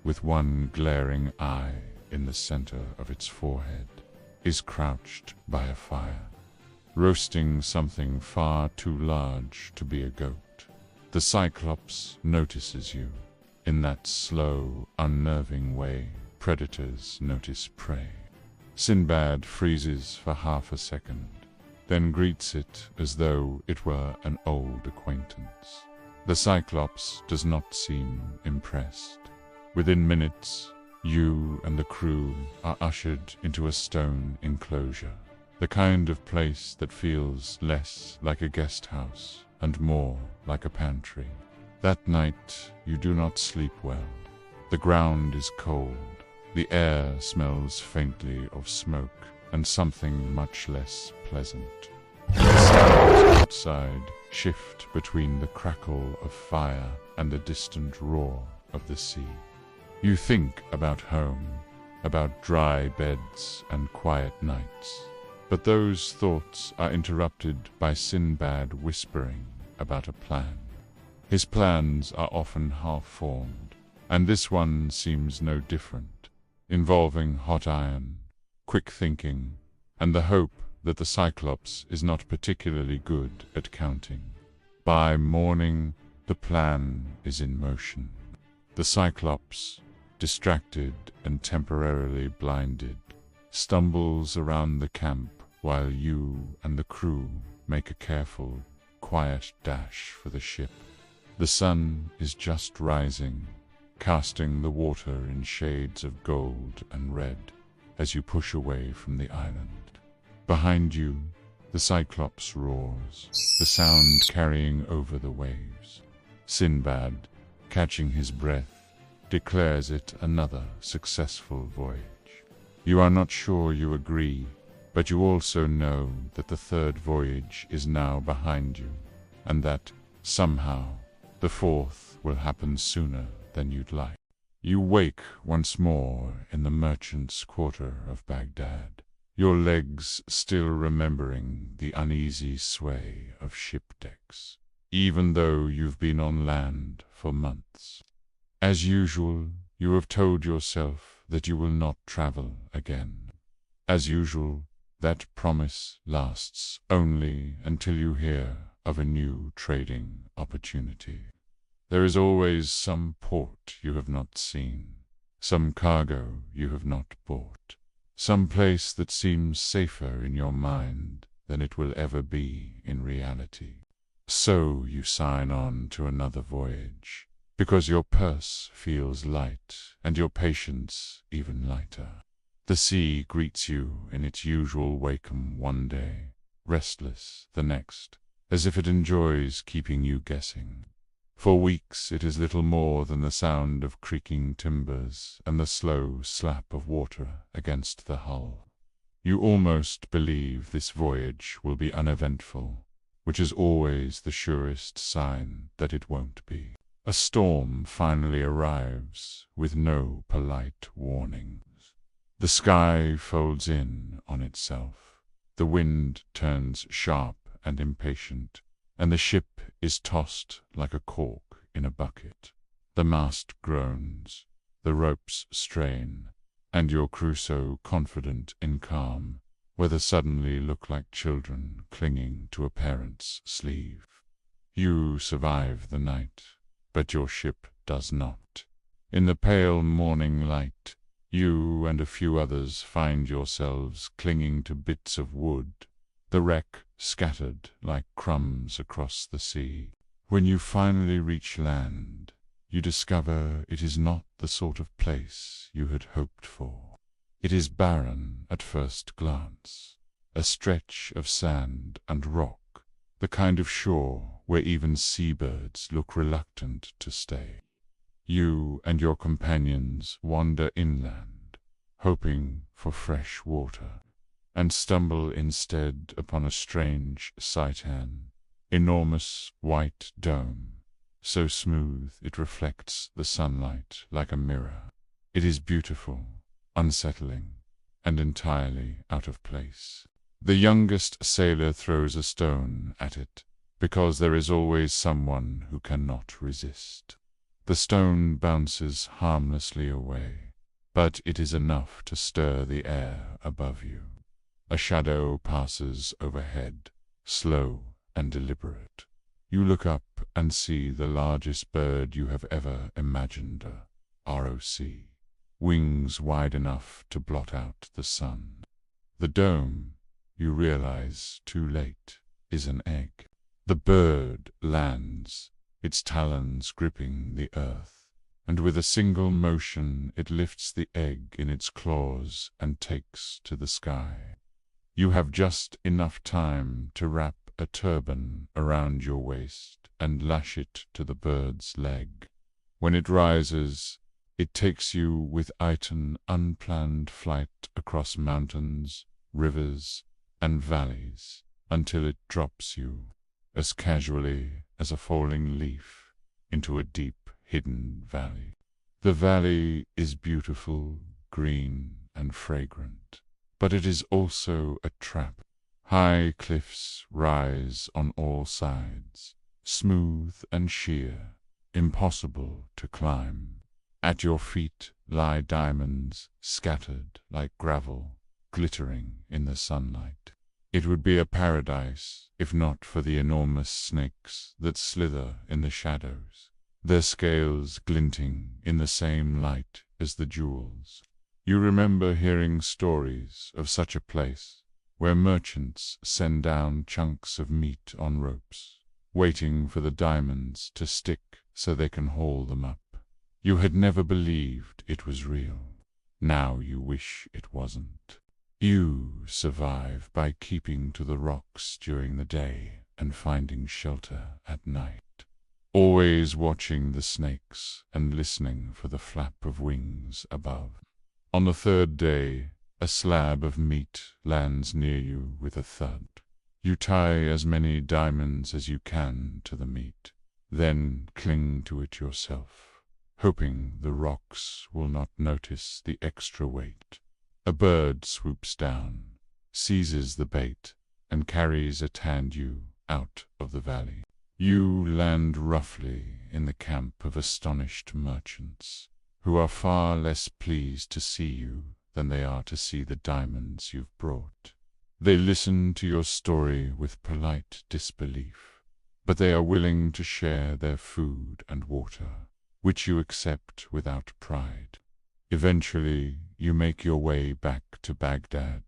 with one glaring eye in the center of its forehead, is crouched by a fire, roasting something far too large to be a goat. The Cyclops notices you, in that slow, unnerving way predators notice prey. Sinbad freezes for half a second, then greets it as though it were an old acquaintance. The Cyclops does not seem impressed. Within minutes, you and the crew are ushered into a stone enclosure, the kind of place that feels less like a guest house and more like a pantry. That night, you do not sleep well. The ground is cold. The air smells faintly of smoke and something much less pleasant. The sounds outside shift between the crackle of fire and the distant roar of the sea. You think about home, about dry beds and quiet nights, but those thoughts are interrupted by Sinbad whispering about a plan. His plans are often half-formed, and this one seems no different, involving hot iron, quick thinking, and the hope that the Cyclops is not particularly good at counting. By morning, the plan is in motion. The Cyclops, distracted and temporarily blinded, stumbles around the camp while you and the crew make a careful, quiet dash for the ship. The sun is just rising, casting the water in shades of gold and red as you push away from the island. Behind you, the Cyclops roars, the sound carrying over the waves. Sinbad, catching his breath, declares it another successful voyage. You are not sure you agree, but you also know that the third voyage is now behind you, and that, somehow, the fourth will happen sooner than you'd like. You wake once more in the merchant's quarter of Baghdad, your legs still remembering the uneasy sway of ship decks, even though you've been on land for months. As usual, you have told yourself that you will not travel again. As usual, that promise lasts only until you hear of a new trading opportunity. There is always some port you have not seen, some cargo you have not bought, some place that seems safer in your mind than it will ever be in reality. So you sign on to another voyage, because your purse feels light and your patience even lighter. The sea greets you in its usual welcome one day, restless the next, as if it enjoys keeping you guessing. For weeks it is little more than the sound of creaking timbers and the slow slap of water against the hull. You almost believe this voyage will be uneventful, which is always the surest sign that it won't be. A storm finally arrives with no polite warnings. The sky folds in on itself, the wind turns sharp and impatient, and the ship is tossed like a cork in a bucket. The mast groans, the ropes strain, and your crew, so confident in calm, whether suddenly look like children clinging to a parent's sleeve. You survive the night, but your ship does not. In the pale morning light, you and a few others find yourselves clinging to bits of wood, the wreck scattered like crumbs across the sea. When you finally reach land, you discover it is not the sort of place you had hoped for. It is barren at first glance, a stretch of sand and rock, the kind of shore where even seabirds look reluctant to stay. You and your companions wander inland, hoping for fresh water, and stumble instead upon a strange cytern, enormous white dome, so smooth it reflects the sunlight like a mirror. It is beautiful, unsettling, and entirely out of place. The youngest sailor throws a stone at it, because there is always someone who cannot resist. The stone bounces harmlessly away, but it is enough to stir the air above you. A shadow passes overhead, slow and deliberate. You look up and see the largest bird you have ever imagined, a ROC, wings wide enough to blot out the sun. The dome, you realize too late, is an egg. The bird lands, its talons gripping the earth, and with a single motion it lifts the egg in its claws and takes to the sky. You have just enough time to wrap a turban around your waist and lash it to the bird's leg. When it rises, it takes you with it an unplanned flight across mountains, rivers, and valleys, until it drops you, as casually as a falling leaf, into a deep, hidden valley. The valley is beautiful, green, and fragrant, but it is also a trap. High cliffs rise on all sides, smooth and sheer, impossible to climb. At your feet lie diamonds scattered like gravel, glittering in the sunlight. It would be a paradise if not for the enormous snakes that slither in the shadows, their scales glinting in the same light as the jewels. You remember hearing stories of such a place, where merchants send down chunks of meat on ropes, waiting for the diamonds to stick so they can haul them up. You had never believed it was real. Now you wish it wasn't. You survive by keeping to the rocks during the day and finding shelter at night, always watching the snakes and listening for the flap of wings above. On the third day, a slab of meat lands near you with a thud. You tie as many diamonds as you can to the meat, then cling to it yourself, hoping the rocks will not notice the extra weight. A bird swoops down, seizes the bait, and carries a tandu out of the valley. You land roughly in the camp of astonished merchants, who are far less pleased to see you than they are to see the diamonds you've brought. They listen to your story with polite disbelief, but they are willing to share their food and water, which you accept without pride. Eventually, you make your way back to Baghdad,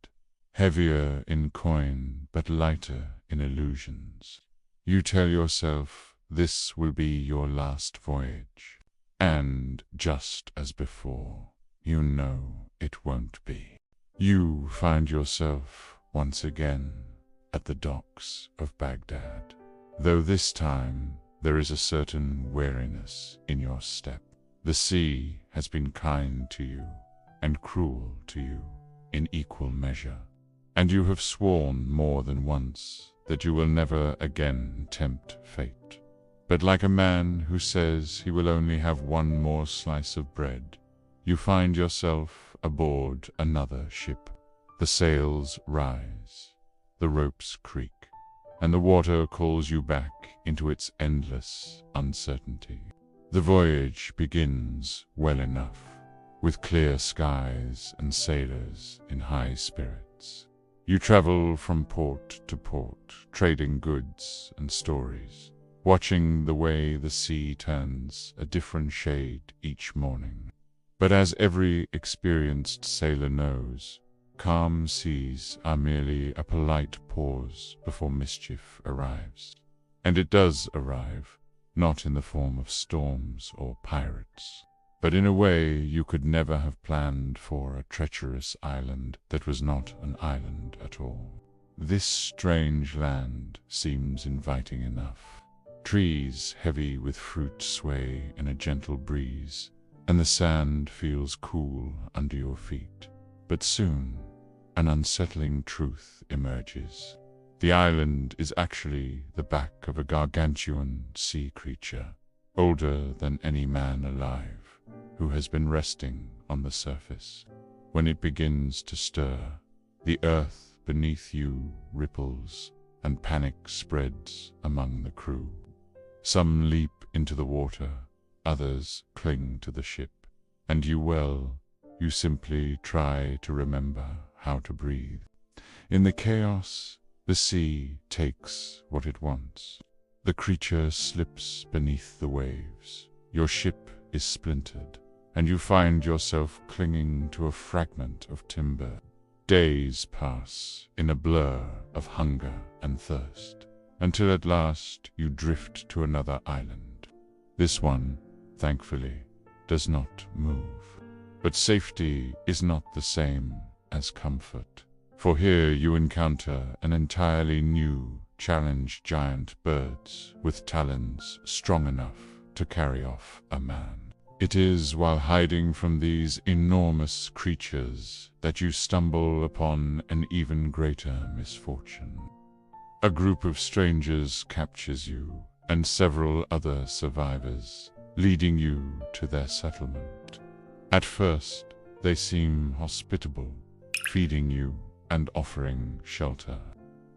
heavier in coin but lighter in illusions. You tell yourself this will be your last voyage, and just as before, you know it won't be. You find yourself once again at the docks of Baghdad, though this time there is a certain weariness in your step. The sea has been kind to you and cruel to you in equal measure, and you have sworn more than once that you will never again tempt fate. But like a man who says he will only have one more slice of bread, you find yourself aboard another ship. The sails rise, the ropes creak, and the water calls you back into its endless uncertainty. The voyage begins well enough, with clear skies and sailors in high spirits. You travel from port to port, trading goods and stories, watching the way the sea turns a different shade each morning. But as every experienced sailor knows, calm seas are merely a polite pause before mischief arrives. And it does arrive, not in the form of storms or pirates, but in a way you could never have planned for a treacherous island that was not an island at all. This strange land seems inviting enough. Trees heavy with fruit sway in a gentle breeze, and the sand feels cool under your feet. But soon, an unsettling truth emerges. The island is actually the back of a gargantuan sea creature, older than any man alive, who has been resting on the surface. When it begins to stir, the earth beneath you ripples, and panic spreads among the crew. Some leap into the water, others cling to the ship, and you simply try to remember how to breathe. In the chaos, the sea takes what it wants. The creature slips beneath the waves. Your ship is splintered, and you find yourself clinging to a fragment of timber. Days pass in a blur of hunger and thirst, until at last you drift to another island. This one, thankfully, does not move. But safety is not the same as comfort, for here you encounter an entirely new challenge: giant birds with talons strong enough to carry off a man. It is while hiding from these enormous creatures that you stumble upon an even greater misfortune. A group of strangers captures you and several other survivors, leading you to their settlement. At first, they seem hospitable, feeding you and offering shelter.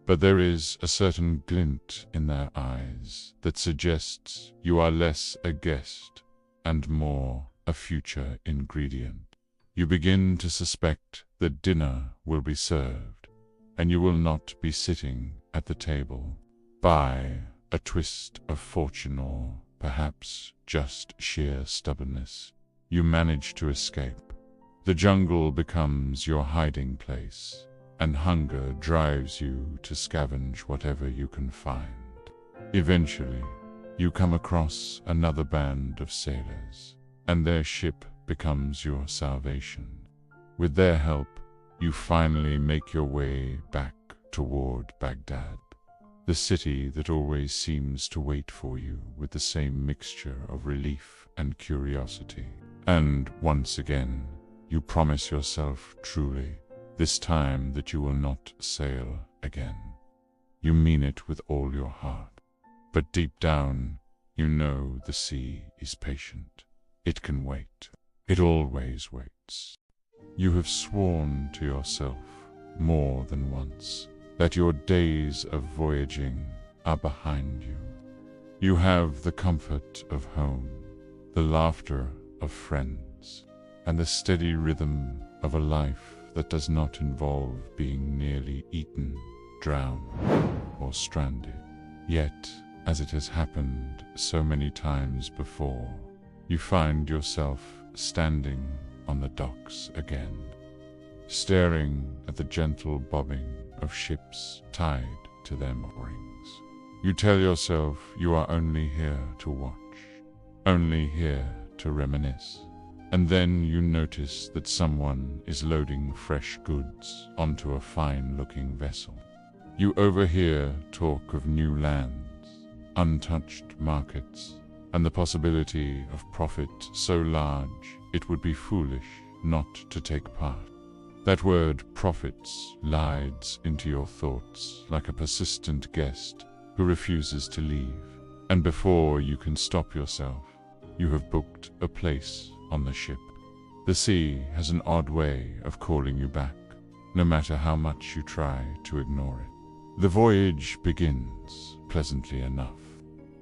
But there is a certain glint in their eyes that suggests you are less a guest and more a future ingredient. You begin to suspect that dinner will be served, and you will not be sitting at the table. By a twist of fortune, or perhaps just sheer stubbornness, you manage to escape. The jungle becomes your hiding place, and hunger drives you to scavenge whatever you can find. Eventually, you come across another band of sailors, and their ship becomes your salvation. With their help, you finally make your way back toward Baghdad, the city that always seems to wait for you with the same mixture of relief and curiosity. And once again, you promise yourself truly, this time, that you will not sail again. You mean it with all your heart. But deep down, you know the sea is patient. It can wait. It always waits. You have sworn to yourself more than once that your days of voyaging are behind you. You have the comfort of home, the laughter of friends, and the steady rhythm of a life that does not involve being nearly eaten, drowned, or stranded. Yet, as it has happened so many times before, you find yourself standing on the docks again, staring at the gentle bobbing of ships tied to their moorings. You tell yourself you are only here to watch, only here to reminisce. And then you notice that someone is loading fresh goods onto a fine-looking vessel. You overhear talk of new lands, untouched markets, and the possibility of profit so large it would be foolish not to take part. That word profits glides into your thoughts like a persistent guest who refuses to leave, and before you can stop yourself, you have booked a place on the ship. The sea has an odd way of calling you back, no matter how much you try to ignore it. The voyage begins pleasantly enough.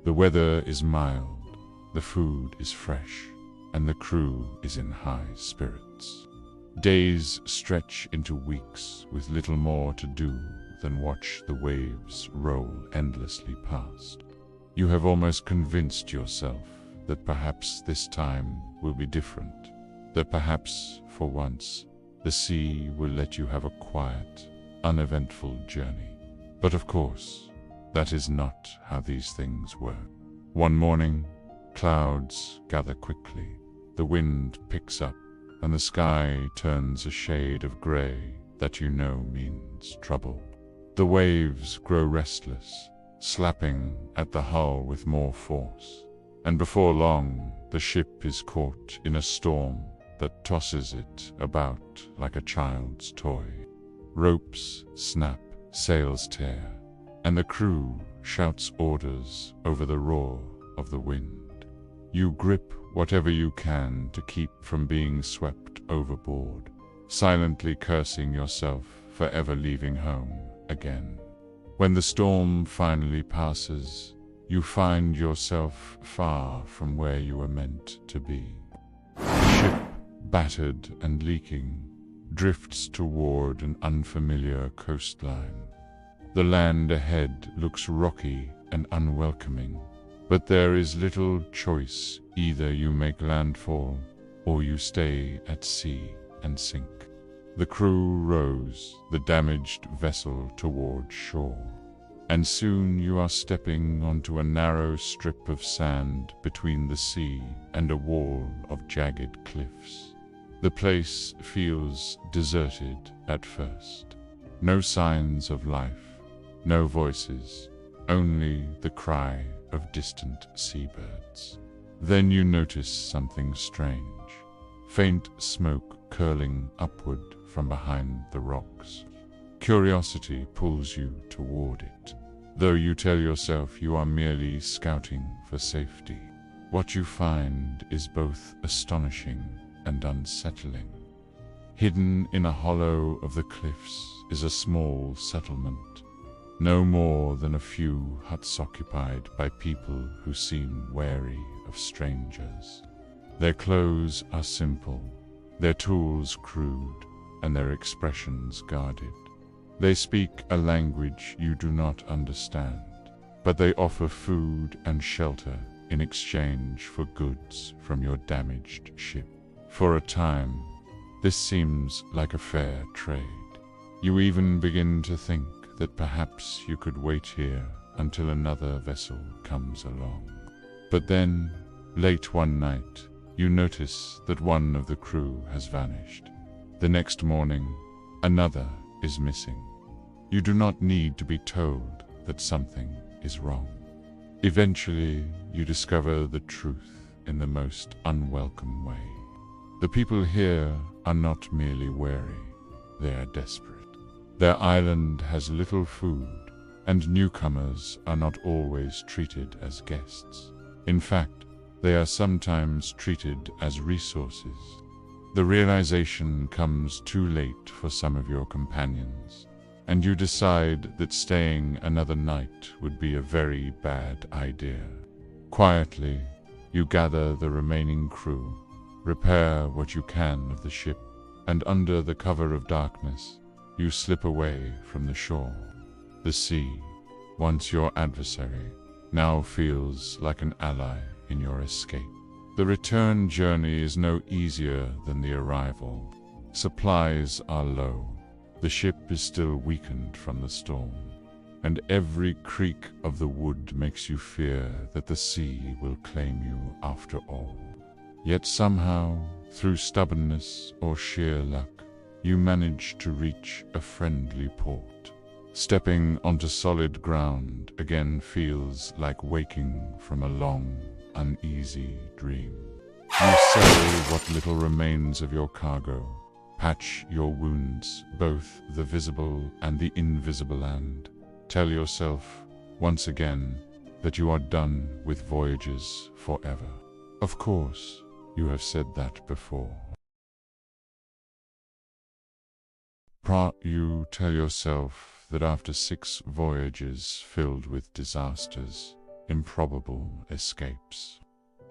The weather is mild, the food is fresh, and the crew is in high spirits. Days stretch into weeks with little more to do than watch the waves roll endlessly past. You have almost convinced yourself that perhaps this time will be different, that perhaps, for once, the sea will let you have a quiet, uneventful journey. But of course, that is not how these things work. One morning, clouds gather quickly, the wind picks up, and the sky turns a shade of gray that you know means trouble. The waves grow restless, slapping at the hull with more force, and before long, the ship is caught in a storm that tosses it about like a child's toy. Ropes snap, sails tear, and the crew shouts orders over the roar of the wind. You grip whatever you can to keep from being swept overboard, silently cursing yourself for ever leaving home again. When the storm finally passes, you find yourself far from where you were meant to be. The ship, battered and leaking, drifts toward an unfamiliar coastline. The land ahead looks rocky and unwelcoming, but there is little choice. Either you make landfall or you stay at sea and sink. The crew rows the damaged vessel toward shore, and soon you are stepping onto a narrow strip of sand between the sea and a wall of jagged cliffs. The place feels deserted at first. No signs of life, no voices, only the cry of distant seabirds. Then you notice something strange. Faint smoke curling upward from behind the rocks. Curiosity pulls you toward it, though you tell yourself you are merely scouting for safety. What you find is both astonishing and unsettling. Hidden in a hollow of the cliffs is a small settlement, no more than a few huts occupied by people who seem wary of strangers. Their clothes are simple, their tools crude, and their expressions guarded. They speak a language you do not understand, but they offer food and shelter in exchange for goods from your damaged ship. For a time, this seems like a fair trade. You even begin to think that perhaps you could wait here until another vessel comes along. But then, late one night, you notice that one of the crew has vanished. The next morning, another is missing. You do not need to be told that something is wrong. Eventually, you discover the truth in the most unwelcome way. The people here are not merely wary, they are desperate. Their island has little food, and newcomers are not always treated as guests. In fact, they are sometimes treated as resources. The realization comes too late for some of your companions, and you decide that staying another night would be a very bad idea. Quietly, you gather the remaining crew, repair what you can of the ship, and under the cover of darkness, you slip away from the shore. The sea, once your adversary, now feels like an ally in your escape. The return journey is no easier than the arrival. Supplies are low. The ship is still weakened from the storm, and every creak of the wood makes you fear that the sea will claim you after all. Yet somehow, through stubbornness or sheer luck, you manage to reach a friendly port. Stepping onto solid ground again feels like waking from a long, uneasy dream. You sell what little remains of your cargo, patch your wounds, both the visible and the invisible, and tell yourself, once again, that you are done with voyages forever. Of course, you have said that before. You tell yourself that after 6 voyages filled with disasters, improbable escapes,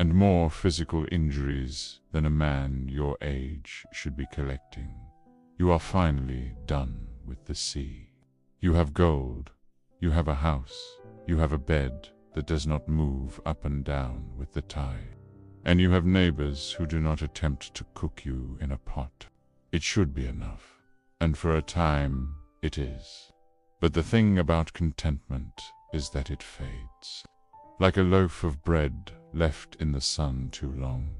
and more physical injuries than a man your age should be collecting, you are finally done with the sea. You have gold, you have a house, you have a bed that does not move up and down with the tide, and you have neighbors who do not attempt to cook you in a pot. It should be enough. And for a time, it is. But the thing about contentment is that it fades. Like a loaf of bread left in the sun too long,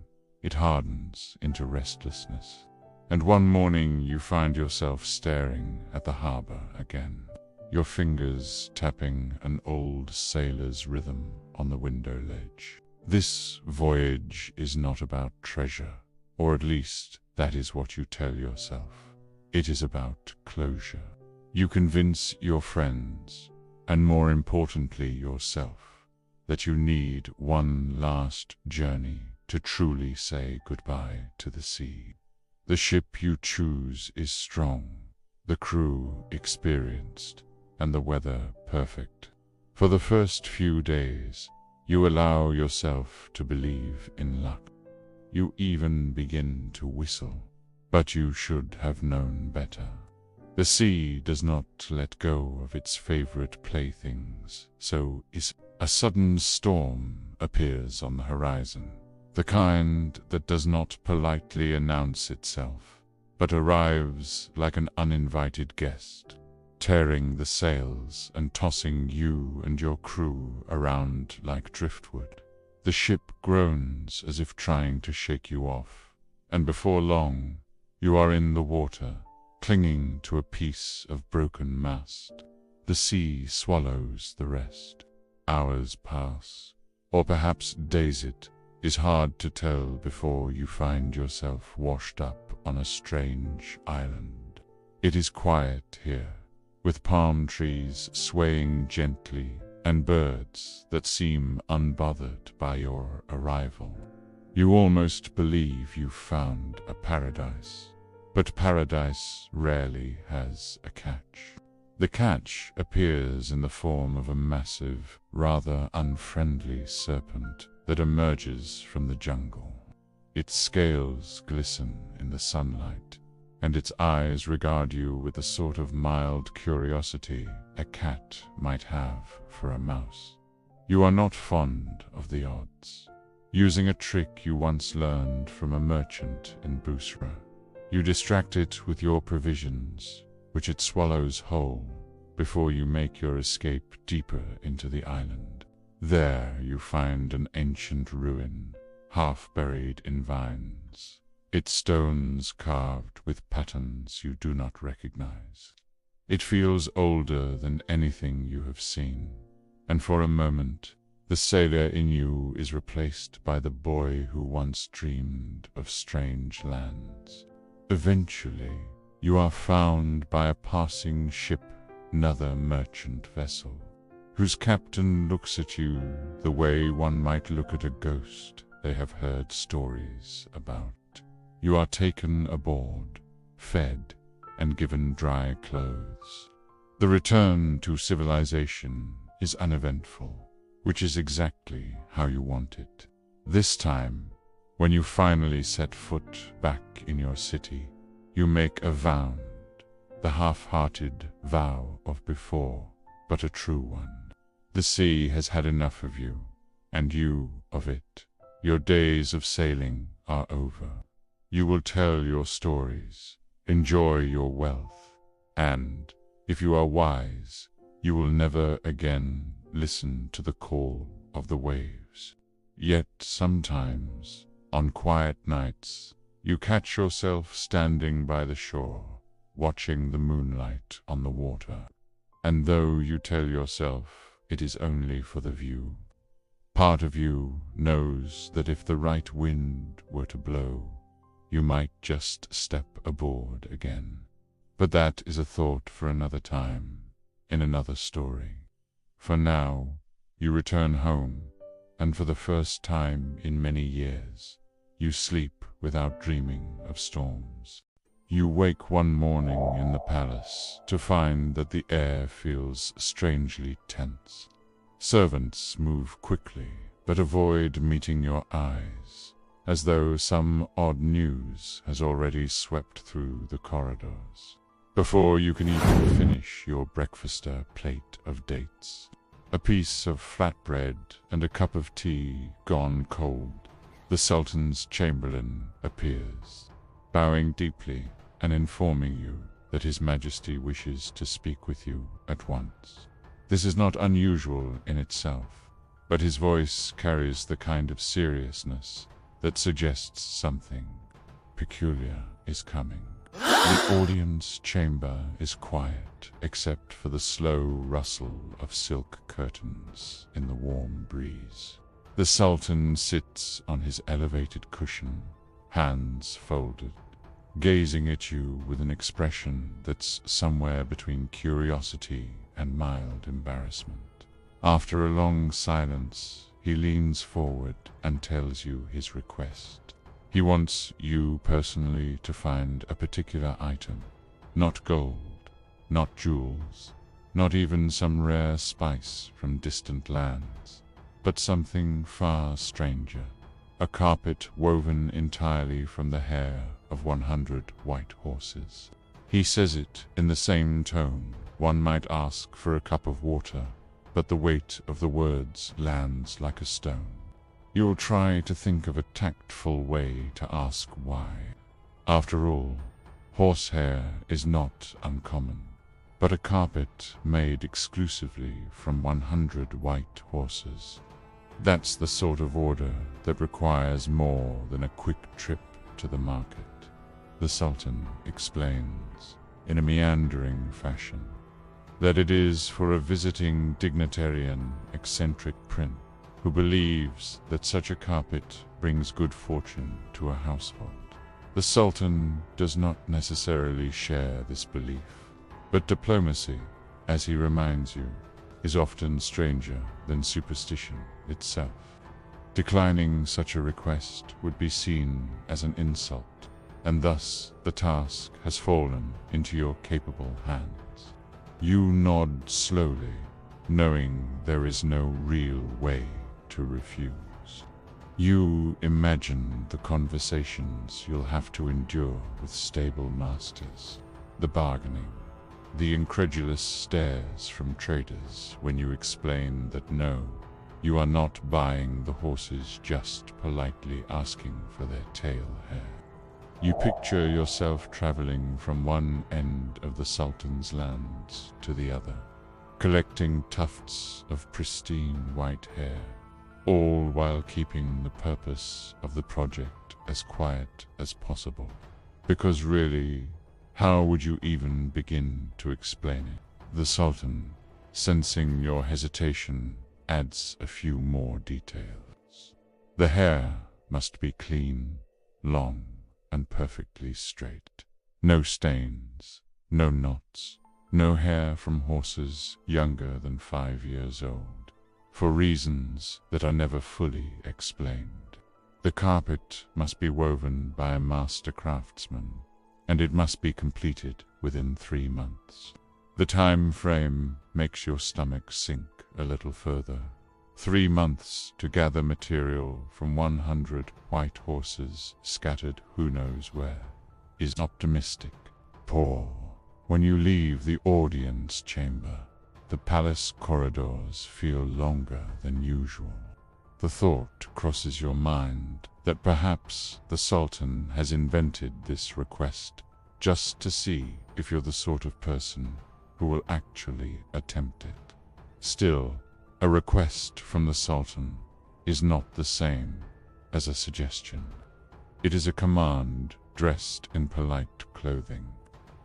it hardens into restlessness. And one morning you find yourself staring at the harbor again, your fingers tapping an old sailor's rhythm on the window ledge. This voyage is not about treasure, or at least that is what you tell yourself. It is about closure. You convince your friends, and more importantly yourself, that you need one last journey to truly say goodbye to the sea. The ship you choose is strong, the crew experienced, and the weather perfect. For the first few days, you allow yourself to believe in luck. You even begin to whistle, but you should have known better. The sea does not let go of its favorite playthings, so a sudden storm appears on the horizon, the kind that does not politely announce itself, but arrives like an uninvited guest, tearing the sails and tossing you and your crew around like driftwood. The ship groans as if trying to shake you off, and before long, you are in the water, clinging to a piece of broken mast. The sea swallows the rest. Hours pass, or perhaps days. It is hard to tell before you find yourself washed up on a strange island. It is quiet here, with palm trees swaying gently and birds that seem unbothered by your arrival. You almost believe you've found a paradise, but paradise rarely has a catch. The catch appears in the form of a massive, rather unfriendly serpent that emerges from the jungle. Its scales glisten in the sunlight, and its eyes regard you with the sort of mild curiosity a cat might have for a mouse. You are not fond of the odds. Using a trick you once learned from a merchant in Busra, you distract it with your provisions, which it swallows whole, before you make your escape deeper into the island. There you find an ancient ruin, half buried in vines, its stones carved with patterns you do not recognize. It feels older than anything you have seen, and for a moment, the sailor in you is replaced by the boy who once dreamed of strange lands. Eventually, you are found by a passing ship, another merchant vessel, whose captain looks at you the way one might look at a ghost they have heard stories about. You are taken aboard, fed, and given dry clothes. The return to civilization is uneventful, which is exactly how you want it. This time, when you finally set foot back in your city, you make a vow, the half-hearted vow of before, but a true one. The sea has had enough of you, and you of it. Your days of sailing are over. You will tell your stories, enjoy your wealth, and, if you are wise, you will never again listen to the call of the waves. Yet sometimes, on quiet nights, you catch yourself standing by the shore, watching the moonlight on the water. And though you tell yourself it is only for the view, part of you knows that if the right wind were to blow, you might just step aboard again. But that is a thought for another time, in another story. For now, you return home, and for the first time in many years, you sleep without dreaming of storms. You wake one morning in the palace to find that the air feels strangely tense. Servants move quickly, but avoid meeting your eyes, as though some odd news has already swept through the corridors. Before you can even finish your breakfaster plate of dates, a piece of flatbread and a cup of tea gone cold, the Sultan's chamberlain appears, bowing deeply and informing you that His Majesty wishes to speak with you at once. This is not unusual in itself, but his voice carries the kind of seriousness that suggests something peculiar is coming. The audience chamber is quiet, except for the slow rustle of silk curtains in the warm breeze. The Sultan sits on his elevated cushion, hands folded, gazing at you with an expression that's somewhere between curiosity and mild embarrassment. After a long silence, he leans forward and tells you his request. He wants you personally to find a particular item. Not gold, not jewels, not even some rare spice from distant lands, but something far stranger. A carpet woven entirely from the hair of 100 white horses. He says it in the same tone one might ask for a cup of water, but the weight of the words lands like a stone. You'll try to think of a tactful way to ask why. After all, horsehair is not uncommon, but a carpet made exclusively from 100 white horses. That's the sort of order that requires more than a quick trip to the market. The Sultan explains, in a meandering fashion, that it is for a visiting dignitarian, eccentric prince who believes that such a carpet brings good fortune to a household. The Sultan does not necessarily share this belief, but diplomacy, as he reminds you, is often stranger than superstition itself. Declining such a request would be seen as an insult, and thus the task has fallen into your capable hands. You nod slowly, knowing there is no real way to refuse. You imagine the conversations you'll have to endure with stable masters, the bargaining, the incredulous stares from traders when you explain that no, you are not buying the horses, just politely asking for their tail hair. You picture yourself traveling from one end of the Sultan's lands to the other, collecting tufts of pristine white hair, all while keeping the purpose of the project as quiet as possible. Because really, how would you even begin to explain it? The Sultan, sensing your hesitation, adds a few more details. The hair must be clean, long, and perfectly straight. No stains, no knots, no hair from horses younger than 5 years old, for reasons that are never fully explained. The carpet must be woven by a master craftsman, and it must be completed within 3 months. The time frame makes your stomach sink a little further. 3 months to gather material from 100 white horses scattered who knows where is optimistic. Poor. When you leave the audience chamber, the palace corridors feel longer than usual. The thought crosses your mind that perhaps the Sultan has invented this request just to see if you're the sort of person who will actually attempt it. Still, a request from the Sultan is not the same as a suggestion. It is a command dressed in polite clothing.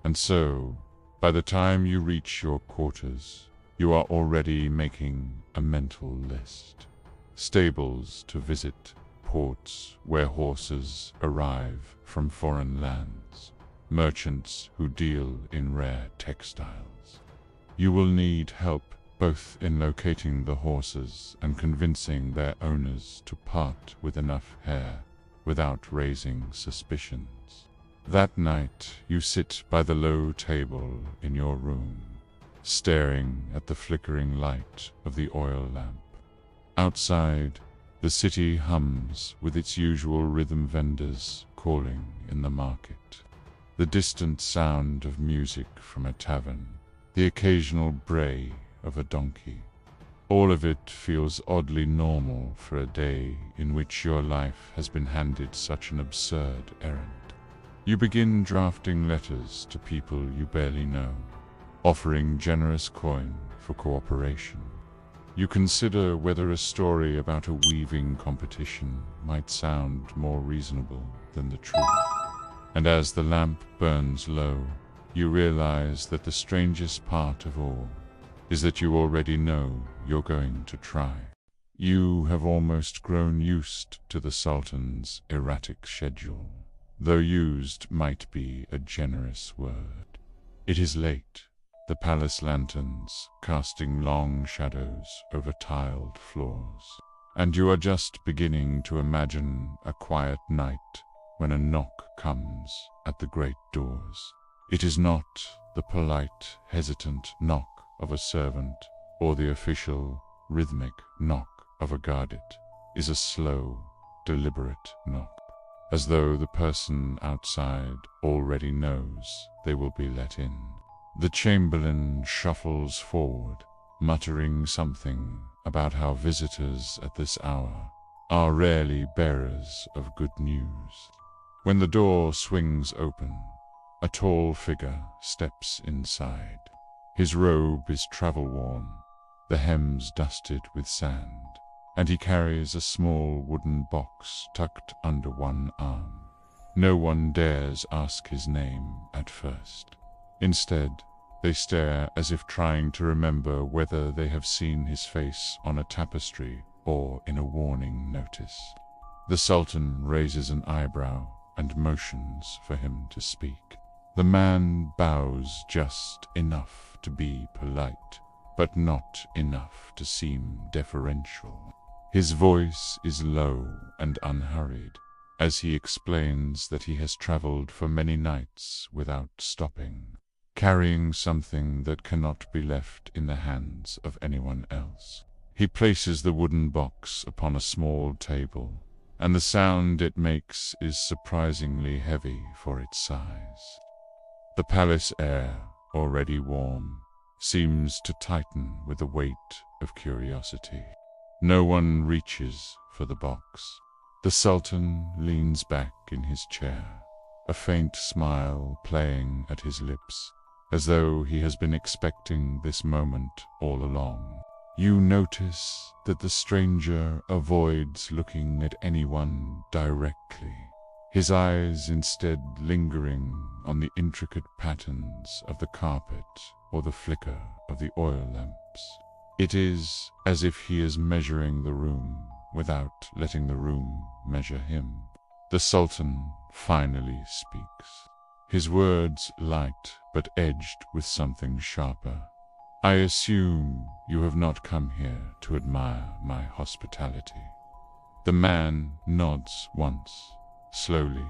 And so, by the time you reach your quarters, you are already making a mental list. Stables to visit, ports where horses arrive from foreign lands, merchants who deal in rare textiles. You will need help both in locating the horses and convincing their owners to part with enough hair without raising suspicions. That night you sit by the low table in your room, staring at the flickering light of the oil lamp. Outside, the city hums with its usual rhythm vendors calling in the market. The distant sound of music from a tavern, the occasional bray of a donkey. All of it feels oddly normal for a day in which your life has been handed such an absurd errand. You begin drafting letters to people you barely know, offering generous coin for cooperation. You consider whether a story about a weaving competition might sound more reasonable than the truth. And as the lamp burns low, you realize that the strangest part of all is that you already know you're going to try. You have almost grown used to the Sultan's erratic schedule, though used might be a generous word. It is late. the palace lanterns casting long shadows over tiled floors. And you are just beginning to imagine a quiet night when a knock comes at the great doors. It is not the polite, hesitant knock of a servant or the official, rhythmic knock of a guard. It is a slow, deliberate knock, as though the person outside already knows they will be let in. The chamberlain shuffles forward, muttering something about how visitors at this hour are rarely bearers of good news. When the door swings open, a tall figure steps inside. His robe is travel-worn, the hems dusted with sand, and he carries a small wooden box tucked under one arm. No one dares ask his name at first. Instead, they stare as if trying to remember whether they have seen his face on a tapestry or in a warning notice. The Sultan raises an eyebrow and motions for him to speak. The man bows just enough to be polite, but not enough to seem deferential. His voice is low and unhurried, as he explains that he has traveled for many nights without stopping, carrying something that cannot be left in the hands of anyone else. He places the wooden box upon a small table, and the sound it makes is surprisingly heavy for its size. The palace air, already warm, seems to tighten with the weight of curiosity. No one reaches for the box. The Sultan leans back in his chair, a faint smile playing at his lips, as though he has been expecting this moment all along. You notice that the stranger avoids looking at anyone directly, his eyes instead lingering on the intricate patterns of the carpet or the flicker of the oil lamps. It is as if he is measuring the room without letting the room measure him. The Sultan finally speaks, his words light but edged with something sharper. I assume you have not come here to admire my hospitality. The man nods once, slowly,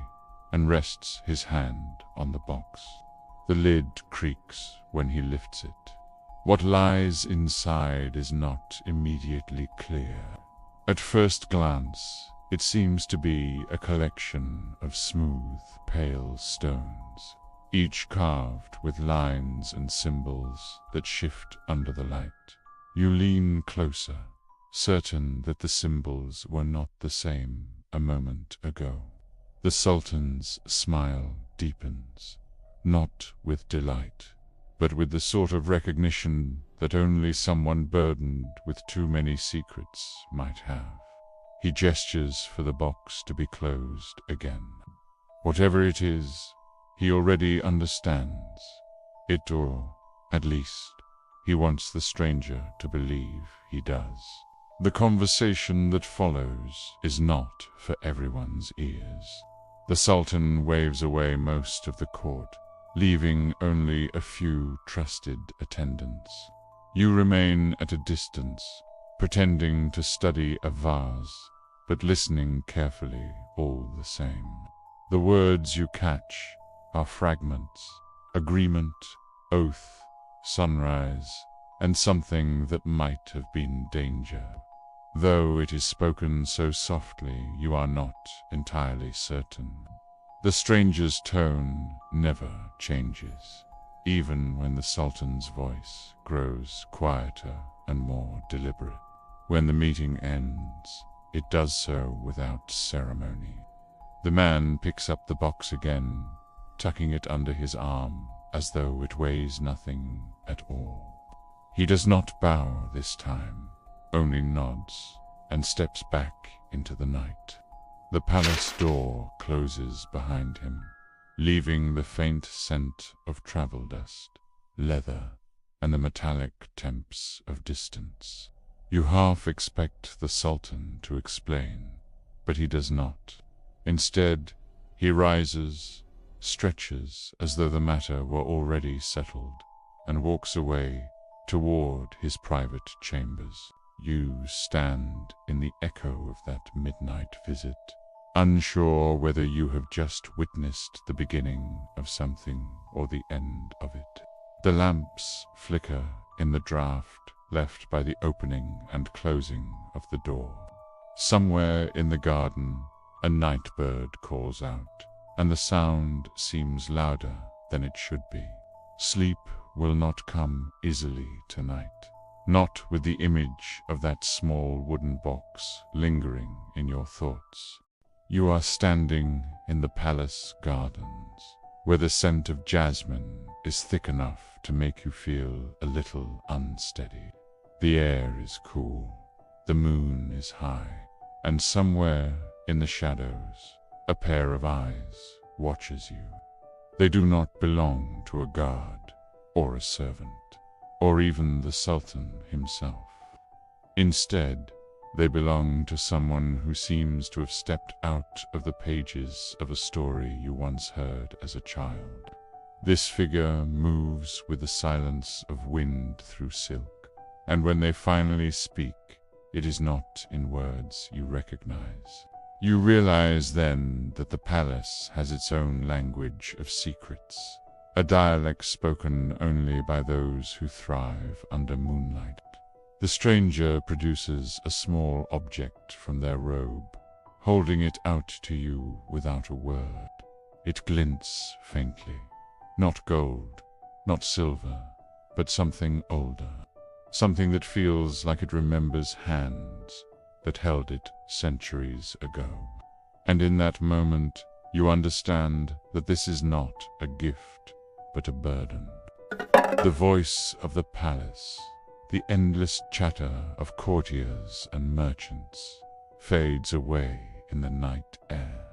and rests his hand on the box. The lid creaks when he lifts it. What lies inside is not immediately clear. At first glance, it seems to be a collection of smooth, pale stones, each carved with lines and symbols that shift under the light. You lean closer, certain that the symbols were not the same a moment ago. The Sultan's smile deepens, not with delight, but with the sort of recognition that only someone burdened with too many secrets might have. He gestures for the box to be closed again. Whatever it is, he already understands it, or at least he wants the stranger to believe he does. The conversation that follows is not for everyone's ears. The Sultan waves away most of the court, leaving only a few trusted attendants. You remain at a distance, pretending to study a vase, but listening carefully all the same. The words you catch are fragments, agreement, oath, sunrise, and something that might have been danger. Though it is spoken so softly, you are not entirely certain. The stranger's tone never changes, even when the Sultan's voice grows quieter and more deliberate. When the meeting ends, it does so without ceremony. The man picks up the box again, tucking it under his arm as though it weighs nothing at all. He does not bow this time, only nods and steps back into the night. The palace door closes behind him, leaving the faint scent of travel dust, leather, and the metallic temps of distance. You half expect the Sultan to explain, but he does not. Instead, he rises, stretches as though the matter were already settled, and walks away toward his private chambers. You stand in the echo of that midnight visit, unsure whether you have just witnessed the beginning of something or the end of it. The lamps flicker in the draught left by the opening and closing of the door. Somewhere in the garden, a night bird calls out, and the sound seems louder than it should be. Sleep will not come easily tonight, not with the image of that small wooden box lingering in your thoughts. You are standing in the palace gardens, where the scent of jasmine is thick enough to make you feel a little unsteady. The air is cool, the moon is high, and somewhere in the shadows, a pair of eyes watches you. They do not belong to a guard or a servant, or even the Sultan himself. Instead, they belong to someone who seems to have stepped out of the pages of a story you once heard as a child. This figure moves with the silence of wind through silk, and when they finally speak, it is not in words you recognize. You realize then that the palace has its own language of secrets, a dialect spoken only by those who thrive under moonlight. The stranger produces a small object from their robe, holding it out to you without a word. It glints faintly, not gold, not silver, but something older, something that feels like it remembers hands that held it centuries ago. And in that moment, you understand that this is not a gift, but a burden. The voice of the palace, the endless chatter of courtiers and merchants, fades away in the night air.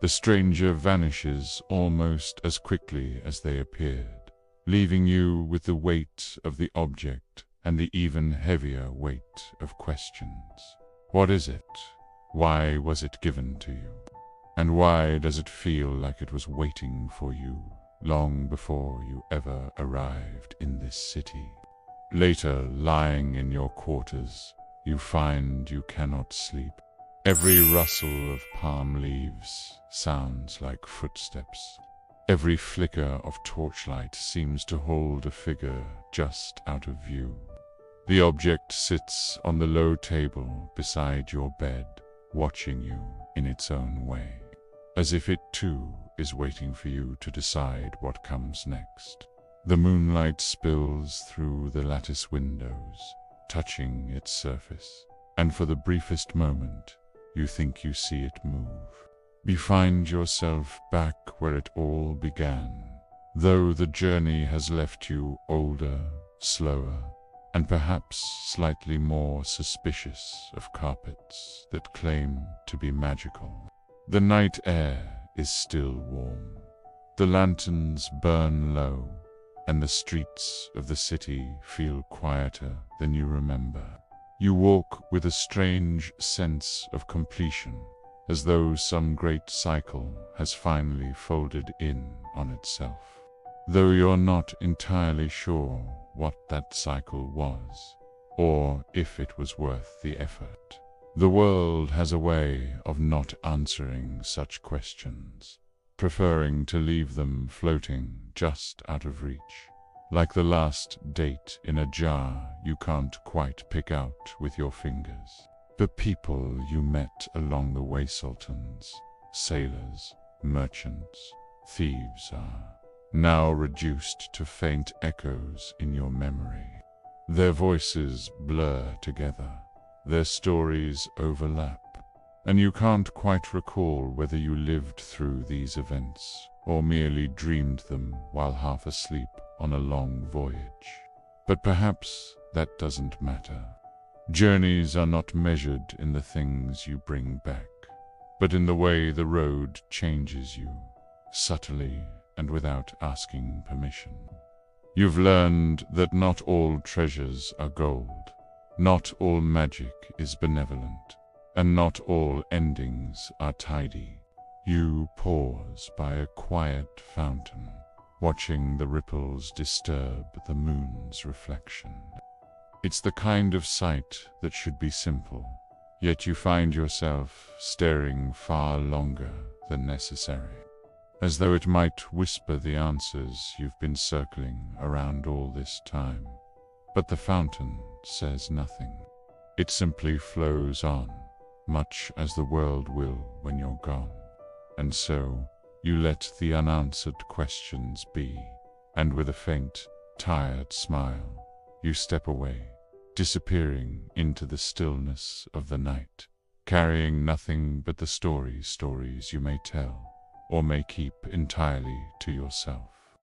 The stranger vanishes almost as quickly as they appeared, leaving you with the weight of the object and the even heavier weight of questions. What is it? Why was it given to you? And why does it feel like it was waiting for you long before you ever arrived in this city? Later, lying in your quarters, you find you cannot sleep. Every rustle of palm leaves sounds like footsteps. Every flicker of torchlight seems to hold a figure just out of view. The object sits on the low table beside your bed, watching you in its own way, as if it too is waiting for you to decide what comes next. The moonlight spills through the lattice windows, touching its surface, and for the briefest moment, you think you see it move. You find yourself back where it all began, though the journey has left you older, slower, and perhaps slightly more suspicious of carpets that claim to be magical. The night air is still warm. The lanterns burn low, and the streets of the city feel quieter than you remember. You walk with a strange sense of completion, as though some great cycle has finally folded in on itself, though you're not entirely sure what that cycle was, or if it was worth the effort. The world has a way of not answering such questions, preferring to leave them floating just out of reach, like the last date in a jar you can't quite pick out with your fingers. The people you met along the way, sultans, sailors, merchants, thieves are now reduced to faint echoes in your memory. Their voices blur together, their stories overlap, and you can't quite recall whether you lived through these events or merely dreamed them while half asleep on a long voyage. But perhaps that doesn't matter. Journeys are not measured in the things you bring back, but in the way the road changes you, subtly and without asking permission. You've learned that not all treasures are gold, not all magic is benevolent, and not all endings are tidy. You pause by a quiet fountain, watching the ripples disturb the moon's reflection. It's the kind of sight that should be simple, yet you find yourself staring far longer than necessary, as though it might whisper the answers you've been circling around all this time. But the fountain says nothing. It simply flows on, much as the world will when you're gone. And so, you let the unanswered questions be, and with a faint, tired smile, you step away, disappearing into the stillness of the night, carrying nothing but the stories you may tell, or may keep entirely to yourself.